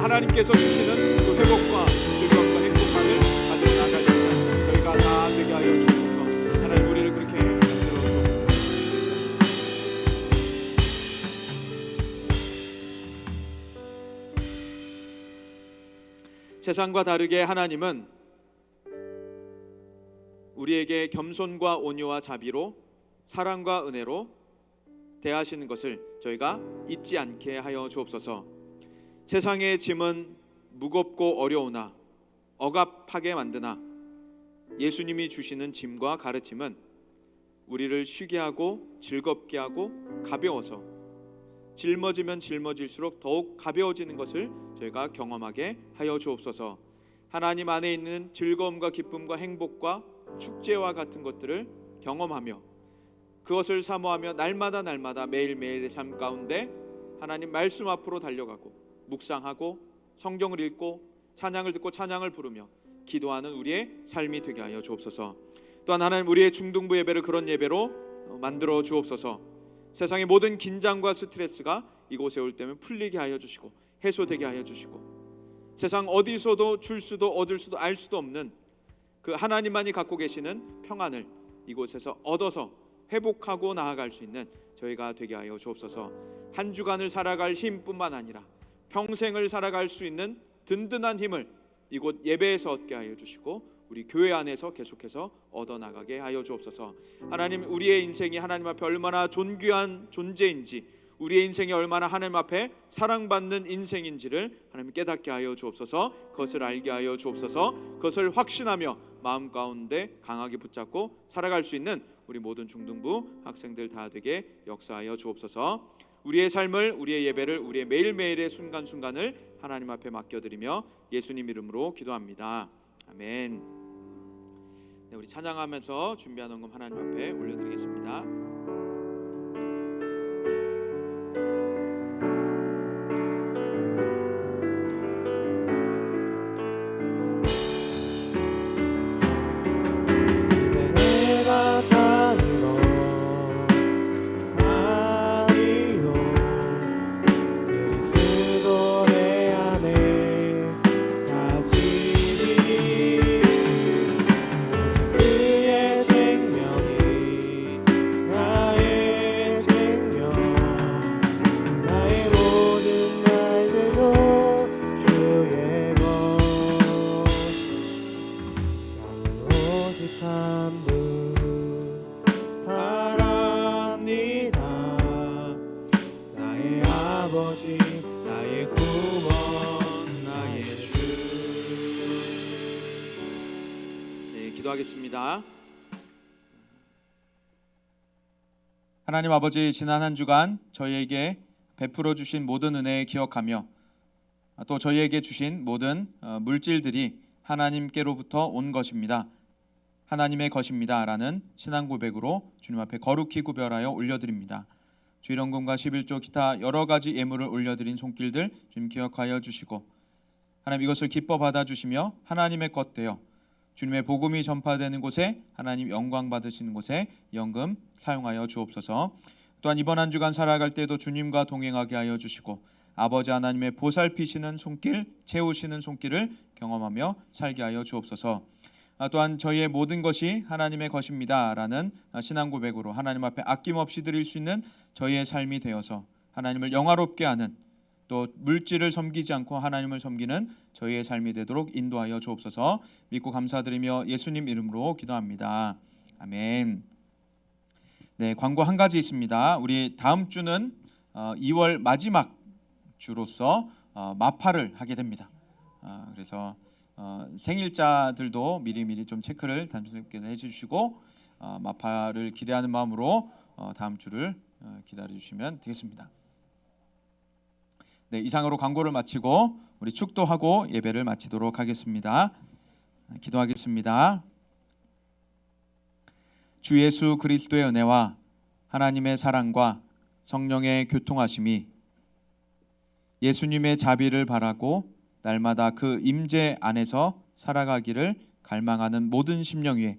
하나님께서 주시는 그 회복과 즐거움과 행복함을 가지고 나갈 때 저희가 다 되게 하여 주옵소서. 하나님, 우리를 그렇게 만들어 주옵소서. 세상과 다르게 하나님은 우리에게 겸손과 온유와 자비로 사랑과 은혜로 대하시는 것을 저희가 잊지 않게 하여 주옵소서. 세상의 짐은 무겁고 어려우나 억압하게 만드나 예수님이 주시는 짐과 가르침은 우리를 쉬게 하고 즐겁게 하고 가벼워서 짊어지면 짊어질수록 더욱 가벼워지는 것을 저희가 경험하게 하여 주옵소서. 하나님 안에 있는 즐거움과 기쁨과 행복과 축제와 같은 것들을 경험하며 그것을 사모하며 날마다 매일매일의 삶 가운데 하나님 말씀 앞으로 달려가고 묵상하고 성경을 읽고 찬양을 듣고 찬양을 부르며 기도하는 우리의 삶이 되게 하여 주옵소서. 또한 하나님, 우리의 중등부 예배를 그런 예배로 만들어 주옵소서. 세상의 모든 긴장과 스트레스가 이곳에 올 때면 풀리게 하여 주시고 해소되게 하여 주시고 세상 어디서도 줄 수도 얻을 수도 알 수도 없는 그 하나님만이 갖고 계시는 평안을 이곳에서 얻어서 회복하고 나아갈 수 있는 저희가 되게 하여 주옵소서. 한 주간을 살아갈 힘뿐만 아니라 평생을 살아갈 수 있는 든든한 힘을 이곳 예배에서 얻게 하여 주시고 우리 교회 안에서 계속해서 얻어나가게 하여 주옵소서. 하나님, 우리의 인생이 하나님 앞에 얼마나 존귀한 존재인지, 우리의 인생이 얼마나 하나님 앞에 사랑받는 인생인지를 하나님 깨닫게 하여 주옵소서. 그것을 알게 하여 주옵소서. 그것을 확신하며 마음 가운데 강하게 붙잡고 살아갈 수 있는 우리 모든 중등부 학생들 다 되게 역사하여 주옵소서. 우리의 삶을, 우리의 예배를, 우리의 매일매일의 순간순간을 하나님 앞에 맡겨드리며 예수님 이름으로 기도합니다. 아멘. 네, 우리 찬양하면서 준비한 헌금 하나님 앞에 올려드리겠습니다. 기도하겠습니다. 하나님 아버지, 지난 한 주간 저희에게 베풀어 주신 모든 은혜 기억하며 또 저희에게 주신 모든 물질들이 하나님께로부터 온 것입니다. 하나님의 것입니다 라는 신앙 고백으로 주님 앞에 거룩히 구별하여 올려드립니다. 주일원금과 11조 기타 여러 가지 예물을 올려드린 손길들 주님 기억하여 주시고 하나님 이것을 기뻐 받아주시며 하나님의 것 되어 주님의 복음이 전파되는 곳에 하나님 영광 받으시는 곳에 연금 사용하여 주옵소서. 또한 이번 한 주간 살아갈 때도 주님과 동행하게 하여 주시고 아버지 하나님의 보살피시는 손길, 채우시는 손길을 경험하며 살게 하여 주옵소서. 또한 저희의 모든 것이 하나님의 것입니다 라는 신앙 고백으로 하나님 앞에 아낌없이 드릴 수 있는 저희의 삶이 되어서 하나님을 영화롭게 하는, 또 물질을 섬기지 않고 하나님을 섬기는 저희의 삶이 되도록 인도하여 주옵소서. 믿고 감사드리며 예수님 이름으로 기도합니다. 아멘. 네, 광고 한 가지 있습니다. 우리 다음 주는 2월 마지막 주로서 마파를 하게 됩니다. 그래서 생일자들도 미리미리 좀 체크를 단순하게 해주시고 마파를 기대하는 마음으로 다음 주를 기다려주시면 되겠습니다. 네, 이상으로 광고를 마치고 우리 축도하고 예배를 마치도록 하겠습니다. 기도하겠습니다. 주 예수 그리스도의 은혜와 하나님의 사랑과 성령의 교통하심이 예수님의 자비를 바라고 날마다 그 임재 안에서 살아가기를 갈망하는 모든 심령 위에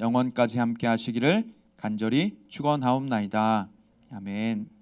영원까지 함께 하시기를 간절히 축원하옵나이다. 아멘.